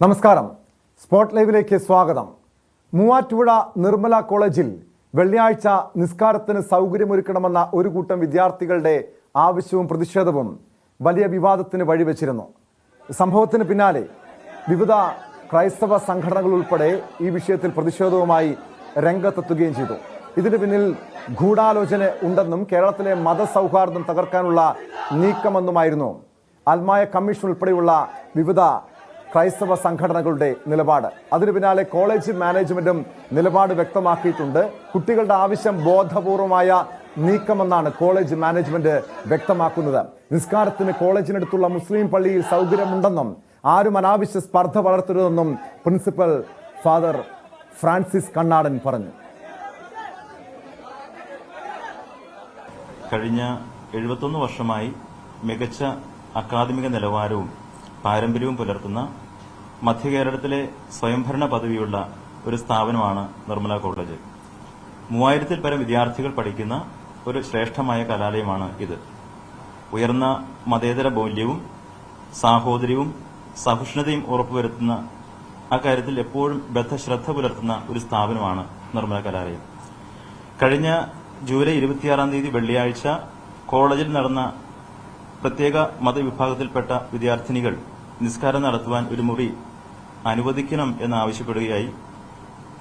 നമസ്കാരം. സ്പോട്ട് ലൈവിലേക്ക് സ്വാഗതം. മൂവാറ്റുപുഴ നിർമ്മല കോളേജിൽ വെള്ളിയാഴ്ച നിസ്കാരത്തിന് സൗകര്യമൊരുക്കണമെന്ന ഒരു കൂട്ടം വിദ്യാർത്ഥികളുടെ ആവശ്യവും പ്രതിഷേധവും വലിയ വിവാദത്തിന് വഴിവെച്ചിരുന്നു. സംഭവത്തിന് പിന്നാലെ വിവിധ ക്രൈസ്തവ സംഘടനകൾ ഉൾപ്പെടെ ഈ വിഷയത്തിൽ പ്രതിഷേധവുമായി രംഗത്തെത്തുകയും ചെയ്തു. ഇതിന് പിന്നിൽ ഗൂഢാലോചന ഉണ്ടെന്നും കേരളത്തിലെ മതസൗഹാർദ്ദം തകർക്കാനുള്ള നീക്കമെന്നുമായിരുന്നു അൽമായ കമ്മീഷൻ ഉൾപ്പെടെയുള്ള വിവിധ ക്രൈസ്തവ സംഘടനകളുടെ നിലപാട്. അതിനു പിന്നാലെ കോളേജ് മാനേജ്മെന്റും നിലപാട് വ്യക്തമാക്കിയിട്ടുണ്ട്. കുട്ടികളുടെ ആവശ്യം ബോധപൂർവമായ നീക്കമെന്നാണ് കോളേജ് മാനേജ്മെന്റ് വ്യക്തമാക്കുന്നത്. നിസ്കാരത്തിന് കോളേജിനടുത്തുള്ള മുസ്ലിം പള്ളിയിൽ സൗകര്യമുണ്ടെന്നും ആരും അനാവശ്യ സ്പർദ്ധ വളർത്തരുതെന്നും പ്രിൻസിപ്പൽ ഫാദർ ഫ്രാൻസിസ് കണ്ണാടൻ പറഞ്ഞു. കഴിഞ്ഞ 71 വർഷമായി മികച്ച അക്കാദമിക നിലവാരവും പാരമ്പര്യവും പുലർത്തുന്ന മധ്യകേരളത്തിലെ സ്വയംഭരണ പദവിയുള്ള ഒരു സ്ഥാപനമാണ് നിർമ്മല കോളേജ്. 3000-ൽ പരം വിദ്യാർത്ഥികൾ പഠിക്കുന്ന ഒരു ശ്രേഷ്ഠമായ കലാലയമാണ് ഇത്. ഉയർന്ന മതേതര മൂല്യവും സാഹോദര്യവും സഹിഷ്ണുതയും ഉറപ്പുവരുത്തുന്ന അക്കാര്യത്തിൽ എപ്പോഴും ബദ്ധശ്രദ്ധ പുലർത്തുന്ന ഒരു സ്ഥാപനമാണ് നിർമ്മല കലാലയം. കഴിഞ്ഞ ജൂലൈ 26-ാം തീയതി വെള്ളിയാഴ്ച കോളേജിൽ നടന്ന പ്രത്യേക മതവിഭാഗത്തിൽപ്പെട്ട വിദ്യാർത്ഥിനികൾ നിസ്കാരം നടത്തുവാൻ ഒരു മുറി അനുവദിക്കണം എന്നാവശ്യപ്പെടുകയായി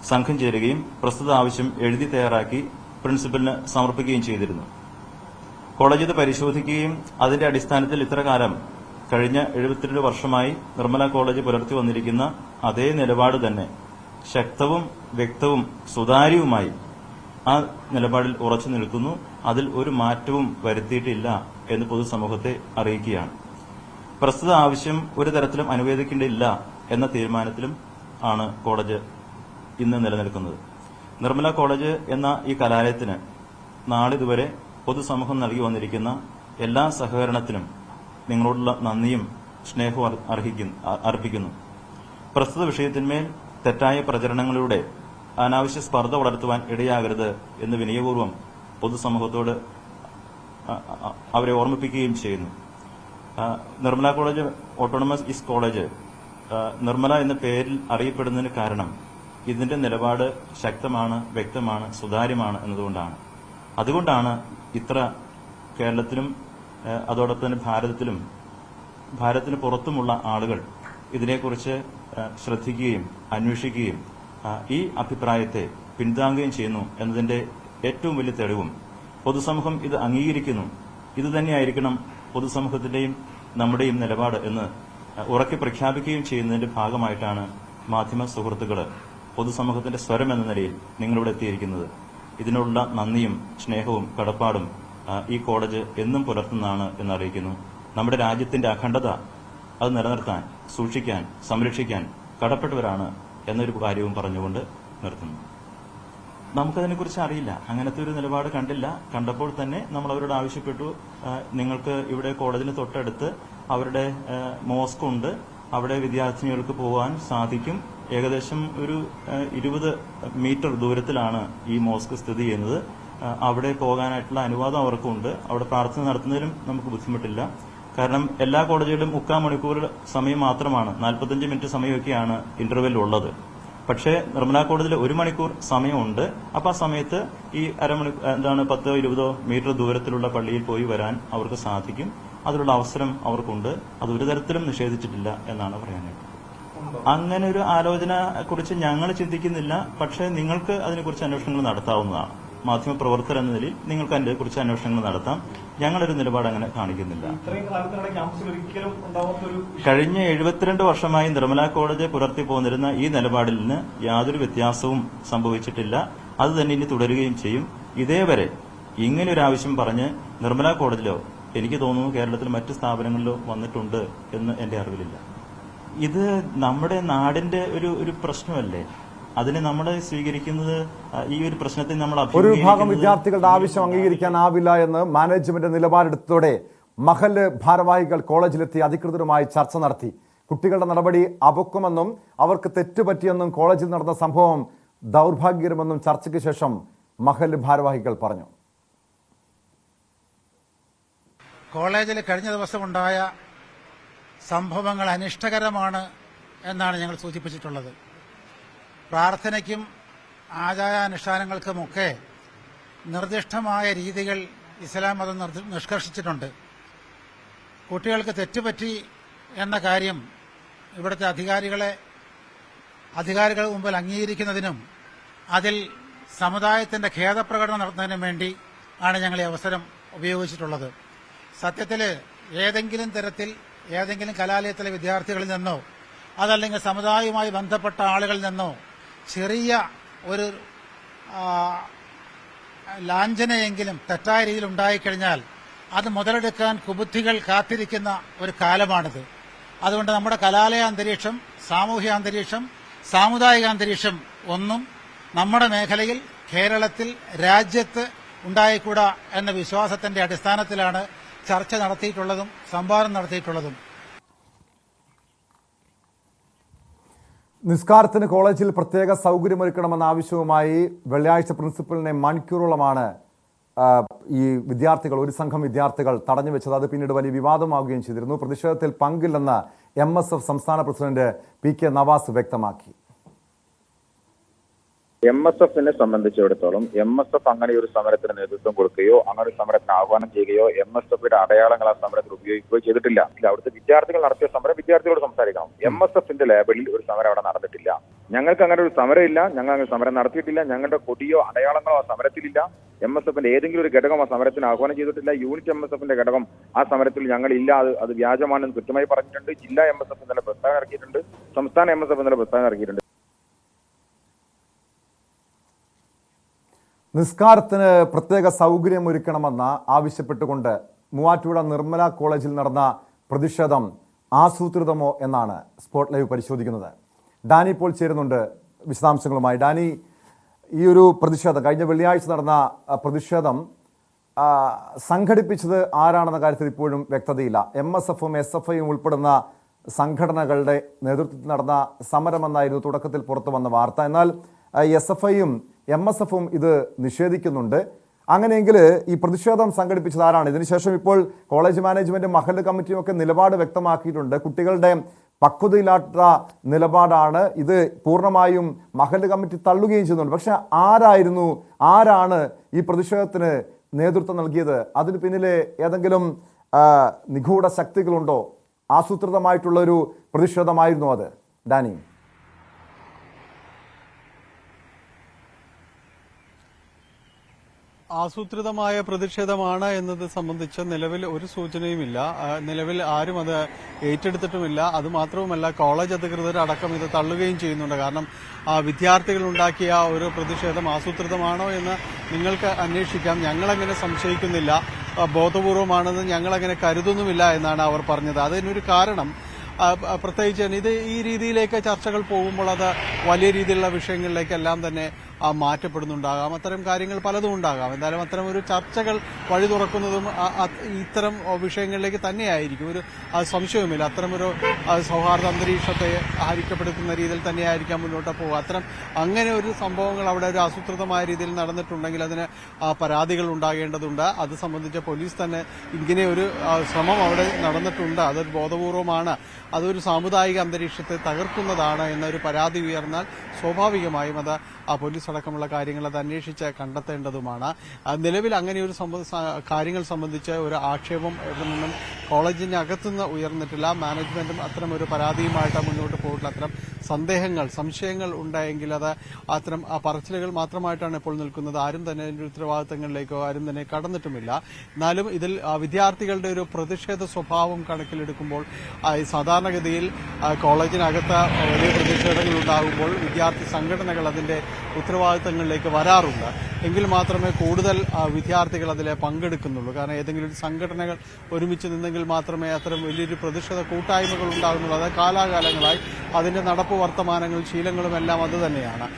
സംഘം ചേരുകയും പ്രസ്തുത ആവശ്യം എഴുതി തയ്യാറാക്കി പ്രിൻസിപ്പലിന് സമർപ്പിക്കുകയും ചെയ്തിരുന്നു. കോളേജ് ഇത് പരിശോധിക്കുകയും അതിന്റെ അടിസ്ഥാനത്തിൽ ഇത്രകാലം കഴിഞ്ഞ 72 വർഷമായി നിർമ്മല കോളേജ് പുലർത്തി വന്നിരിക്കുന്ന അതേ നിലപാട് തന്നെ ശക്തവും വ്യക്തവും സുതാര്യവുമായി ആ നിലപാടിൽ ഉറച്ചു നിൽക്കുന്നു. അതിൽ ഒരു മാറ്റവും വരുത്തിയിട്ടില്ല എന്ന് പൊതുസമൂഹത്തെ അറിയിക്കുകയാണ്. പ്രസ്തുത ആവശ്യം ഒരു തരത്തിലും അനുവദിക്കേണ്ടില്ല എന്ന തീരുമാനത്തിലും ആണ് കോളേജ് ഇന്ന് നിലനിൽക്കുന്നത്. നിർമ്മല കോളേജ് എന്ന ഈ കലാലയത്തിന് നാളിതുവരെ പൊതുസമൂഹം നൽകി വന്നിരിക്കുന്ന എല്ലാ സഹകരണത്തിനും നിങ്ങളോടുള്ള നന്ദിയും സ്നേഹവും അർപ്പിക്കുന്നു. പ്രസ്തുത വിഷയത്തിന്മേൽ തെറ്റായ പ്രചരണങ്ങളിലൂടെ അനാവശ്യ സ്പർദ്ധ വളർത്തുവാൻ ഇടയാകരുത് എന്ന് വിനയപൂർവ്വം പൊതുസമൂഹത്തോട് അവരെ ഓർമ്മിപ്പിക്കുകയും ചെയ്യുന്നു. Nirmala college autonomous east college Nirmala എന്ന പേരിൽ അറിയപ്പെടുന്നതിന് കാരണം ഇതിന്റെ നിലപാട് ശക്തമാണ്, വ്യക്തമാണ്, സുതാര്യമാണ് എന്നതുകൊണ്ടാണ്. അതുകൊണ്ടാണ് ഇത്ര കേരളത്തിലും അതോടൊപ്പം തന്നെ ഭാരതത്തിന് പുറത്തുമുള്ള ആളുകൾ ഇതിനെക്കുറിച്ച് ശ്രദ്ധിക്കുകയും അന്വേഷിക്കുകയും ഈ അഭിപ്രായത്തെ പിന്താങ്ങുകയും ചെയ്യുന്നു എന്നതിന്റെ ഏറ്റവും വലിയ തെളിവും പൊതുസമൂഹം ഇത് അംഗീകരിക്കുന്നു. ഇതുതന്നെയായിരിക്കണം പൊതുസമൂഹത്തിന്റെയും നമ്മുടെയും നിലപാട് എന്ന് ഉറക്കെ പ്രഖ്യാപിക്കുകയും ചെയ്യുന്നതിന്റെ ഭാഗമായിട്ടാണ് മാധ്യമ സുഹൃത്തുക്കൾ പൊതുസമൂഹത്തിന്റെ സ്വരം എന്ന നിലയിൽ നിങ്ങളിവിടെ എത്തിയിരിക്കുന്നത്. ഇതിനുള്ള നന്ദിയും സ്നേഹവും കടപ്പാടും ഈ കോളേജ് എന്നും പുലർത്തുന്നതാണ് എന്നറിയിക്കുന്നു. നമ്മുടെ രാജ്യത്തിന്റെ അഖണ്ഡത അത് നിലനിർത്താൻ, സൂക്ഷിക്കാൻ, സംരക്ഷിക്കാൻ കടപ്പെട്ടവരാണ് എന്നൊരു കാര്യവും പറഞ്ഞുകൊണ്ട് നിർത്തുന്നു. നമുക്കതിനെക്കുറിച്ച് അറിയില്ല, അങ്ങനത്തെ ഒരു നിലപാട് കണ്ടില്ല. കണ്ടപ്പോൾ തന്നെ നമ്മൾ അവരോട് ആവശ്യപ്പെട്ടു, നിങ്ങൾക്ക് ഇവിടെ കോളേജിന് തൊട്ടടുത്ത് അവരുടെ മോസ്ക് ഉണ്ട്, അവിടെ വിദ്യാർത്ഥിനികൾക്ക് പോകാൻ സാധിക്കും. ഏകദേശം ഒരു 20 മീറ്റർ ദൂരത്തിലാണ് ഈ മോസ്ക് സ്ഥിതി ചെയ്യുന്നത്. അവിടെ പോകാനായിട്ടുള്ള അനുവാദം അവർക്കുണ്ട്. അവിടെ പ്രാർത്ഥന നടത്തുന്നതിലും നമുക്ക് ബുദ്ധിമുട്ടില്ല. കാരണം എല്ലാ കോളേജുകളിലും 3/4 മണിക്കൂർ സമയം മാത്രമാണ്, 45 മിനിറ്റ് സമയമൊക്കെയാണ് ഇന്റർവെൽ ഉള്ളത്. പക്ഷേ നിർമ്മല കോളേജിൽ 1 മണിക്കൂർ സമയമുണ്ട്. അപ്പൊ ആ സമയത്ത് ഈ 10-20 മീറ്റർ ദൂരത്തിലുള്ള പള്ളിയിൽ പോയി വരാൻ അവർക്ക് സാധിക്കും. അതിനുള്ള അവസരം അവർക്കുണ്ട്. അത് ഒരു തരത്തിലും നിഷേധിച്ചിട്ടില്ല എന്നാണ് പറയാനായിട്ട്. അങ്ങനെ ഒരു ആലോചന കുറിച്ച് ഞങ്ങൾ ചിന്തിക്കുന്നില്ല. പക്ഷേ നിങ്ങൾക്ക് അതിനെക്കുറിച്ച് അന്വേഷണങ്ങൾ നടത്താവുന്നതാണ്. മാധ്യമപ്രവർത്തകർ എന്ന നിലയിൽ നിങ്ങൾക്ക് അതിനെക്കുറിച്ച് അന്വേഷണങ്ങൾ നടത്താം. ഞങ്ങളൊരു നിലപാട് അങ്ങനെ കാണിക്കുന്നില്ല. കഴിഞ്ഞ 72 വർഷമായി നിർമ്മല കോളേജ് പുലർത്തി പോന്നിരുന്ന ഈ നിലപാടിൽ നിന്ന് യാതൊരു വ്യത്യാസവും സംഭവിച്ചിട്ടില്ല. അത് തന്നെ ഇനി തുടരുകയും ചെയ്യും. ഇതേവരെ ഇങ്ങനെയൊരു ആവശ്യം പറഞ്ഞ് നിർമ്മല കോളേജിലോ എനിക്ക് തോന്നുന്നു കേരളത്തിൽ മറ്റ് സ്ഥാപനങ്ങളിലോ വന്നിട്ടുണ്ട് എന്ന് എന്റെ അറിവിലില്ല. ഇത് നമ്മുടെ നാടിന്റെ ഒരു പ്രശ്നമല്ലേ? അതിനെ നമ്മൾ സ്വീകരിക്കുന്നത്, ഈ ഒരു പ്രശ്നത്തെ നമ്മൾ ഒരു വിഭാഗം വിദ്യാർത്ഥികളുടെ ആവശ്യം അംഗീകരിക്കാനാവില്ല എന്ന് മാനേജ്മെന്റ് നിലപാടെടുത്തതോടെ മഹല്ല് ഭാരവാഹികൾ കോളേജിലെത്തി അധികൃതരുമായി ചർച്ച നടത്തി. കുട്ടികളുടെ നടപടി അപക്വമെന്നും അവർക്ക് തെറ്റുപറ്റിയെന്നും കോളേജിൽ നടന്ന സംഭവം ദൗർഭാഗ്യകരമെന്നും ചർച്ചയ്ക്ക് ശേഷം മഹല്ല് ഭാരവാഹികൾ പറഞ്ഞു. കോളേജിൽ കഴിഞ്ഞ ദിവസമുണ്ടായ സംഭവങ്ങൾ അനിഷ്ടകരമാണ് എന്നാണ് ഞങ്ങൾ സൂചിപ്പിച്ചിട്ടുള്ളത്. പ്രാർത്ഥനയ്ക്കും ആചാരാനുഷ്ഠാനങ്ങൾക്കുമൊക്കെ നിർദ്ദിഷ്ടമായ രീതികൾ ഇസ്ലാം മതം നിഷ്കർഷിച്ചിട്ടുണ്ട്. കുട്ടികൾക്ക് തെറ്റുപറ്റി എന്ന കാര്യം ഇവിടുത്തെ അധികാരികളുടെ മുമ്പിൽ അംഗീകരിക്കുന്നതിനും അതിൽ സമുദായത്തിന്റെ ഖേദപ്രകടനം നടത്തുന്നതിനും വേണ്ടി ആണ് ഞങ്ങൾ ഈ അവസരം ഉപയോഗിച്ചിട്ടുള്ളത്. സത്യത്തിൽ ഏതെങ്കിലും തരത്തിൽ ഏതെങ്കിലും കലാലയത്തിലെ വിദ്യാർത്ഥികളിൽ നിന്നോ അതല്ലെങ്കിൽ സമുദായവുമായി ബന്ധപ്പെട്ട ആളുകളിൽ നിന്നോ ചെറിയ ഒരു ലാഞ്ചനയെങ്കിലും തെറ്റായ രീതിയിൽ ഉണ്ടായിക്കഴിഞ്ഞാൽ അത് മുതലെടുക്കാൻ കുബുദ്ധികൾ കാത്തിരിക്കുന്ന ഒരു കാലമാണിത്. അതുകൊണ്ട് നമ്മുടെ കലാലയ അന്തരീക്ഷം, സാമൂഹ്യ അന്തരീക്ഷം, സാമുദായിക അന്തരീക്ഷം ഒന്നും നമ്മുടെ മേഖലയിൽ, കേരളത്തിൽ, രാജ്യത്ത് ഉണ്ടായിക്കൂടാ എന്ന വിശ്വാസത്തിന്റെ അടിസ്ഥാനത്തിലാണ് ചർച്ച നടത്തിയിട്ടുള്ളതും സംവാദം നടത്തിയിട്ടുള്ളതും. നിസ്കാരത്തിന് കോളേജിൽ പ്രത്യേക സൗകര്യമൊരുക്കണമെന്ന ആവശ്യവുമായി വെള്ളിയാഴ്ച പ്രിൻസിപ്പലിനെ മണിക്കൂറോളമാണ് ഈ വിദ്യാർത്ഥികൾ, ഒരു സംഘം വിദ്യാർത്ഥികൾ തടഞ്ഞു വെച്ചത്. അത് പിന്നീട് വലിയ വിവാദമാവുകയും ചെയ്തിരുന്നു. പ്രതിഷേധത്തിൽ പങ്കില്ലെന്ന് MSF സംസ്ഥാന പ്രസിഡന്റ് PK നവാസ് വ്യക്തമാക്കി. MSFനെ സംബന്ധിച്ചിടത്തോളം MSF അങ്ങനെ ഒരു സമരത്തിന് നേതൃത്വം കൊടുക്കുകയോ അങ്ങനെ ഒരു സമരത്തിന് ആഹ്വാനം ചെയ്യുകയോ MSFയുടെ അടയാളങ്ങൾ ആ സമരത്തിൽ ഉപയോഗിക്കുകയോ ചെയ്തിട്ടില്ല. അവിടുത്തെ വിദ്യാർത്ഥികൾ നടത്തിയ സമരം വിദ്യാർത്ഥികളോട് സംസാരിക്കണം. MSFന്റെ ലേബലിൽ ഒരു സമരം അവിടെ നടന്നിട്ടില്ല. ഞങ്ങൾക്ക് അങ്ങനെ ഒരു സമരമില്ല, ഞങ്ങൾ അങ്ങനെ സമരം നടത്തിയിട്ടില്ല, ഞങ്ങളുടെ കൊടിയോ അടയാളങ്ങളോ ആ സമരത്തിലില്ല. MSFന്റെ ഏതെങ്കിലും ഒരു ഘടകം ആ സമരത്തിന് ആഹ്വാനം ചെയ്തിട്ടില്ല. യൂണിറ്റ് MSFന്റെ ഘടകം ആ സമരത്തിൽ ഞങ്ങളില്ല, അത് വ്യാജമാണെന്ന് കൃത്യമായി പറഞ്ഞിട്ടുണ്ട്. ജില്ലാ MSF ഇന്നലെ പ്രസ്താവന ഇറക്കിയിട്ടുണ്ട്, സംസ്ഥാന MSF ഇന്നലെ പ്രസ്താവന ഇറക്കിയിട്ടുണ്ട്. നിസ്കാരത്തിന് പ്രത്യേക സൗകര്യമൊരുക്കണമെന്ന് ആവശ്യപ്പെട്ടുകൊണ്ട് മൂവാറ്റുപുഴ നിർമ്മല കോളേജിൽ നടന്ന പ്രതിഷേധം ആസൂത്രിതമോ എന്നാണ് സ്പോട്ട് ലൈവ് പരിശോധിക്കുന്നത്. ഡാനി ഇപ്പോൾ ചേരുന്നുണ്ട് വിശദാംശങ്ങളുമായി. ഡാനി, ഈ ഒരു പ്രതിഷേധം, കഴിഞ്ഞ വെള്ളിയാഴ്ച നടന്ന പ്രതിഷേധം സംഘടിപ്പിച്ചത് ആരാണെന്ന കാര്യത്തിൽ ഇപ്പോഴും വ്യക്തതയില്ല. MSFും SFIയും ഉൾപ്പെടുന്ന സംഘടനകളുടെ നേതൃത്വത്തിൽ നടന്ന സമരമെന്നായിരുന്നു തുടക്കത്തിൽ പുറത്തു വന്ന വാർത്ത. എന്നാൽ SFIയും MSFും ഇത് നിഷേധിക്കുന്നുണ്ട്. അങ്ങനെയെങ്കിൽ ഈ പ്രതിഷേധം സംഘടിപ്പിച്ചത് ആരാണ്? ഇതിനുശേഷം ഇപ്പോൾ കോളേജ് മാനേജ്മെന്റും മഹല്ല് കമ്മിറ്റിയും ഒക്കെ നിലപാട് വ്യക്തമാക്കിയിട്ടുണ്ട്. കുട്ടികളുടെ പക്വതയില്ലാത്ത നിലപാടാണ് ഇത്, പൂർണ്ണമായും മഹല്ല് കമ്മിറ്റി തള്ളുകയും ചെയ്യുന്നുണ്ട്. പക്ഷെ ആരാണ് ഈ പ്രതിഷേധത്തിന് നേതൃത്വം നൽകിയത്? അതിന് പിന്നിലെ ഏതെങ്കിലും നിഗൂഢ ശക്തികളുണ്ടോ? ആസൂത്രിതമായിട്ടുള്ള ഒരു പ്രതിഷേധമായിരുന്നു അത്? ഡാനി, ആസൂത്രിതമായ പ്രതിഷേധമാണ് എന്നത് സംബന്ധിച്ച് നിലവിൽ ഒരു സൂചനയുമില്ല. നിലവിൽ ആരും അത് ഏറ്റെടുത്തിട്ടുമില്ല. അതുമാത്രവുമല്ല, കോളേജ് അധികൃതർ അടക്കം ഇത് തള്ളുകയും ചെയ്യുന്നുണ്ട്. കാരണം വിദ്യാർത്ഥികൾ ഉണ്ടാക്കിയ ഒരു പ്രതിഷേധം ആസൂത്രിതമാണോ എന്ന് നിങ്ങൾക്ക് അന്വേഷിക്കാം. ഞങ്ങളങ്ങനെ സംശയിക്കുന്നില്ല, ബോധപൂർവമാണെന്ന് ഞങ്ങളങ്ങനെ കരുതുന്നുമില്ല എന്നാണ് അവർ പറഞ്ഞത്. അതിനൊരു കാരണം പ്രത്യേകിച്ച് ഇത് ഈ രീതിയിലേക്ക് ചർച്ചകൾ പോകുമ്പോൾ അത് വലിയ രീതിയിലുള്ള വിഷയങ്ങളിലേക്കെല്ലാം തന്നെ മാറ്റപ്പെടുന്നുണ്ടാകാം. അത്തരം കാര്യങ്ങൾ പലതും ഉണ്ടാകാം. എന്തായാലും അത്തരം ഒരു ചർച്ചകൾ വഴി തുറക്കുന്നതും ഇത്തരം വിഷയങ്ങളിലേക്ക് തന്നെയായിരിക്കും. ഒരു സംശയവുമില്ല. അത്തരമൊരു സൗഹാർദ്ദ അന്തരീക്ഷത്തെ ഹരിക്കപ്പെടുത്തുന്ന രീതിയിൽ തന്നെയായിരിക്കാം മുന്നോട്ട് പോകുക. അങ്ങനെ ഒരു സംഭവങ്ങൾ അവിടെ ഒരു ആസൂത്രിതമായ രീതിയിൽ നടന്നിട്ടുണ്ടെങ്കിൽ അതിന് പരാതികൾ ഉണ്ടാകേണ്ടതുണ്ട്. അത് സംബന്ധിച്ച് പോലീസ് തന്നെ ഇങ്ങനെ ഒരു ശ്രമം അവിടെ നടന്നിട്ടുണ്ട്, അതൊരു ബോധപൂർവമാണ്, അതൊരു സാമുദായിക അന്തരീക്ഷത്തെ തകർക്കുന്നതാണ് എന്നൊരു പരാതി ഉയർന്നാൽ സ്വാഭാവികമായും അത് പോലീസ് അടക്കമുള്ള കാര്യങ്ങൾ അത് അന്വേഷിച്ച് കണ്ടെത്തേണ്ടതുമാണ്. നിലവിൽ അങ്ങനെയൊരു കാര്യങ്ങൾ സംബന്ധിച്ച് ഒരു ആക്ഷേപം ഇവിടെ നിന്നും കോളേജിന്റെ അകത്തുനിന്ന് ഉയർന്നിട്ടില്ല. മാനേജ്മെന്റും അത്തരം ഒരു പരാതിയുമായിട്ട് മുന്നോട്ട് പോയിട്ടുള്ള അത്തരം സന്ദേഹങ്ങൾ, സംശയങ്ങൾ ഉണ്ടായെങ്കിൽ അത് അത്തരം പറച്ചിലുകൾ മാത്രമായിട്ടാണ് ഇപ്പോൾ നിൽക്കുന്നത്. ആരും തന്നെ അതിന്റെ ഉത്തരവാദിത്തങ്ങളിലേക്കോ ആരും തന്നെ കടന്നിട്ടുമില്ല. എന്നാലും ഇതിൽ വിദ്യാർത്ഥികളുടെ ഒരു പ്രതിഷേധ സ്വഭാവം കണക്കിലെടുക്കുമ്പോൾ സാധാരണഗതിയിൽ കോളേജിനകത്ത് വലിയ പ്രതിഷേധങ്ങൾ ഉണ്ടാകുമ്പോൾ വിദ്യാർത്ഥി സംഘടനകൾ അതിന്റെ ഉത്തരവാദിത്തങ്ങളിലേക്ക് വരാറുണ്ട്. എങ്കിൽ മാത്രമേ കൂടുതൽ വിദ്യാർത്ഥികൾ അതിൽ പങ്കെടുക്കുന്നുള്ളൂ. കാരണം ഏതെങ്കിലും ഒരു സംഘടനകൾ ഒരുമിച്ച് നിന്നെങ്കിൽ മാത്രമേ അത്തരം വലിയൊരു പ്രതിഷേധ കൂട്ടായ്മകൾ ഉണ്ടാകുന്നുള്ളൂ. അത് കാലാകാലങ്ങളായി അതിന്റെ നടപ്പ് വർത്തമാനങ്ങളും ശീലങ്ങളും എല്ലാം അത് തന്നെയാണ്.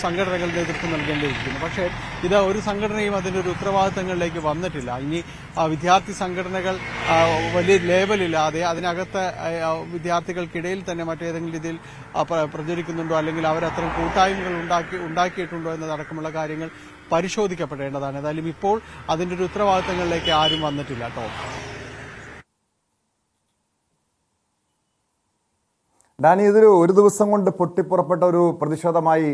സംഘടനകൾ നേതൃത്വം നൽകേണ്ടിയിരിക്കുന്നു. പക്ഷേ ഇത് ഒരു സംഘടനയും അതിന്റെ ഒരു ഉത്തരവാദിത്തങ്ങളിലേക്ക് വന്നിട്ടില്ല. ഇനി വിദ്യാർത്ഥി സംഘടനകൾ വലിയ ലേബലില്ലാതെ അതിനകത്ത് വിദ്യാർത്ഥികൾക്കിടയിൽ തന്നെ മറ്റേതെങ്കിലും രീതിയിൽ പ്രചരിക്കുന്നുണ്ടോ അല്ലെങ്കിൽ അവരത്തരം കൂട്ടായ്മകൾ ഉണ്ടാക്കിയിട്ടുണ്ടോ എന്നതടക്കമുള്ള കാര്യങ്ങൾ പരിശോധിക്കപ്പെടേണ്ടതാണ്. ഏതായാലും ഇപ്പോൾ അതിന്റെ ഒരു ഉത്തരവാദിത്തങ്ങളിലേക്ക് ആരും വന്നിട്ടില്ല കേട്ടോ. ഡാനി, ഇതൊരു ഒരു ദിവസം കൊണ്ട് പൊട്ടിപ്പുറപ്പെട്ട ഒരു പ്രതിഷേധമായി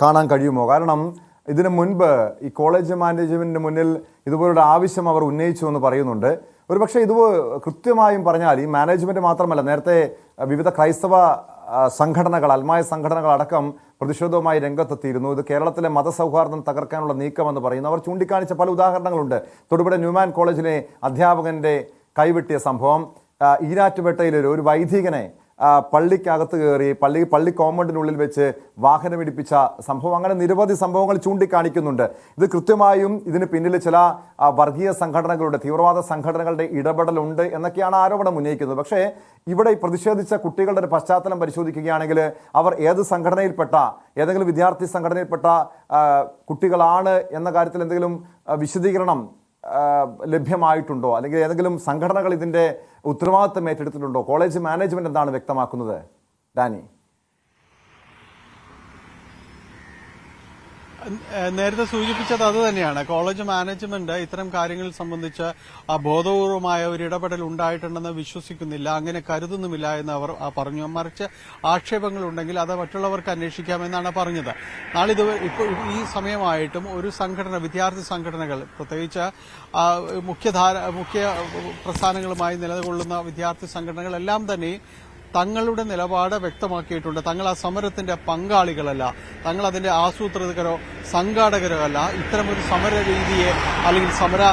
കാണാൻ കഴിയുമോ? കാരണം ഇതിനു മുൻപ് ഈ കോളേജ് മാനേജ്മെന്റിന് മുന്നിൽ ഇതുപോലൊരു ആവശ്യം അവർ ഉന്നയിച്ചു എന്ന് പറയുന്നുണ്ട്. ഒരുപക്ഷെ ഇത് കൃത്യമായും പറഞ്ഞാൽ ഈ മാനേജ്മെന്റ് മാത്രമല്ല, നേരത്തെ വിവിധ ക്രൈസ്തവ സംഘടനകൾ, അൽമായ സംഘടനകൾ അടക്കം പ്രതിഷേധവുമായി രംഗത്തെത്തിയിരുന്നു. ഇത് കേരളത്തിലെ മതസൗഹാർദ്ദം തകർക്കാനുള്ള നീക്കമെന്ന് പറയുന്നു. അവർ ചൂണ്ടിക്കാണിച്ച പല ഉദാഹരണങ്ങളുണ്ട്. തൊടുപുഴ ന്യൂമാൻ കോളേജിലെ അധ്യാപകന്റെ കൈവെട്ടിയ സംഭവം, ഈരാറ്റുപേട്ടയിലൊരു ഒരു വൈദികനെ പള്ളിക്കകത്ത് കയറി പള്ളി കോമ്പൗണ്ടിനുള്ളിൽ വെച്ച് വാഹനമിടിപ്പിച്ച സംഭവം, അങ്ങനെ നിരവധി സംഭവങ്ങൾ ചൂണ്ടിക്കാണിക്കുന്നുണ്ട്. ഇത് കൃത്യമായും ഇതിന് പിന്നിൽ ചില വർഗീയ സംഘടനകളുടെ, തീവ്രവാദ സംഘടനകളുടെ ഇടപെടലുണ്ട് എന്നൊക്കെയാണ് ആരോപണം ഉന്നയിക്കുന്നത്. പക്ഷേ ഇവിടെ പ്രതിഷേധിച്ച കുട്ടികളുടെ ഒരു പശ്ചാത്തലം പരിശോധിക്കുകയാണെങ്കിൽ അവർ ഏത് സംഘടനയിൽപ്പെട്ട, ഏതെങ്കിലും വിദ്യാർത്ഥി സംഘടനയിൽപ്പെട്ട കുട്ടികളാണ് എന്ന കാര്യത്തിൽ എന്തെങ്കിലും വിശദീകരണം ലഭ്യമായിട്ടുണ്ടോ? അല്ലെങ്കിൽ ഏതെങ്കിലും സംഘടനകൾ ഇതിന്റെ ഉത്തരവാദിത്തം ഏറ്റെടുത്തിട്ടുണ്ടോ? കോളേജ് മാനേജ്മെന്റ് എന്താണ് വ്യക്തമാക്കുന്നത്? ഡാനി, നേരത്തെ സൂചിപ്പിച്ചത് അത് തന്നെയാണ്. കോളേജ് മാനേജ്മെന്റ് ഇത്തരം കാര്യങ്ങൾ സംബന്ധിച്ച് ബോധപൂർവമായ ഒരു ഇടപെടൽ ഉണ്ടായിട്ടുണ്ടെന്ന് വിശ്വസിക്കുന്നില്ല, അങ്ങനെ കരുതുന്നുമില്ല എന്ന് അവർ പറഞ്ഞു. മറിച്ച് ആക്ഷേപങ്ങളുണ്ടെങ്കിൽ അത് മറ്റുള്ളവർക്ക് അന്വേഷിക്കാമെന്നാണ് പറഞ്ഞത്. നാളിത് ഇപ്പോൾ ഈ സമയമായിട്ടും ഒരു സംഘടന, വിദ്യാർത്ഥി സംഘടനകൾ, പ്രത്യേകിച്ച് മുഖ്യ പ്രസ്ഥാനങ്ങളുമായി നിലകൊള്ളുന്ന വിദ്യാർത്ഥി സംഘടനകളെല്ലാം തന്നെ തങ്ങളുടെ നിലപാട് വ്യക്തമാക്കിയിട്ടുണ്ട്. തങ്ങൾ ആ സമരത്തിന്റെ പങ്കാളികളല്ല, തങ്ങൾ അതിന്റെ ആസൂത്രിതരോ സംഘാടകരോ അല്ല. ഇത്തരമൊരു സമര രീതിയെ അല്ലെങ്കിൽ സമര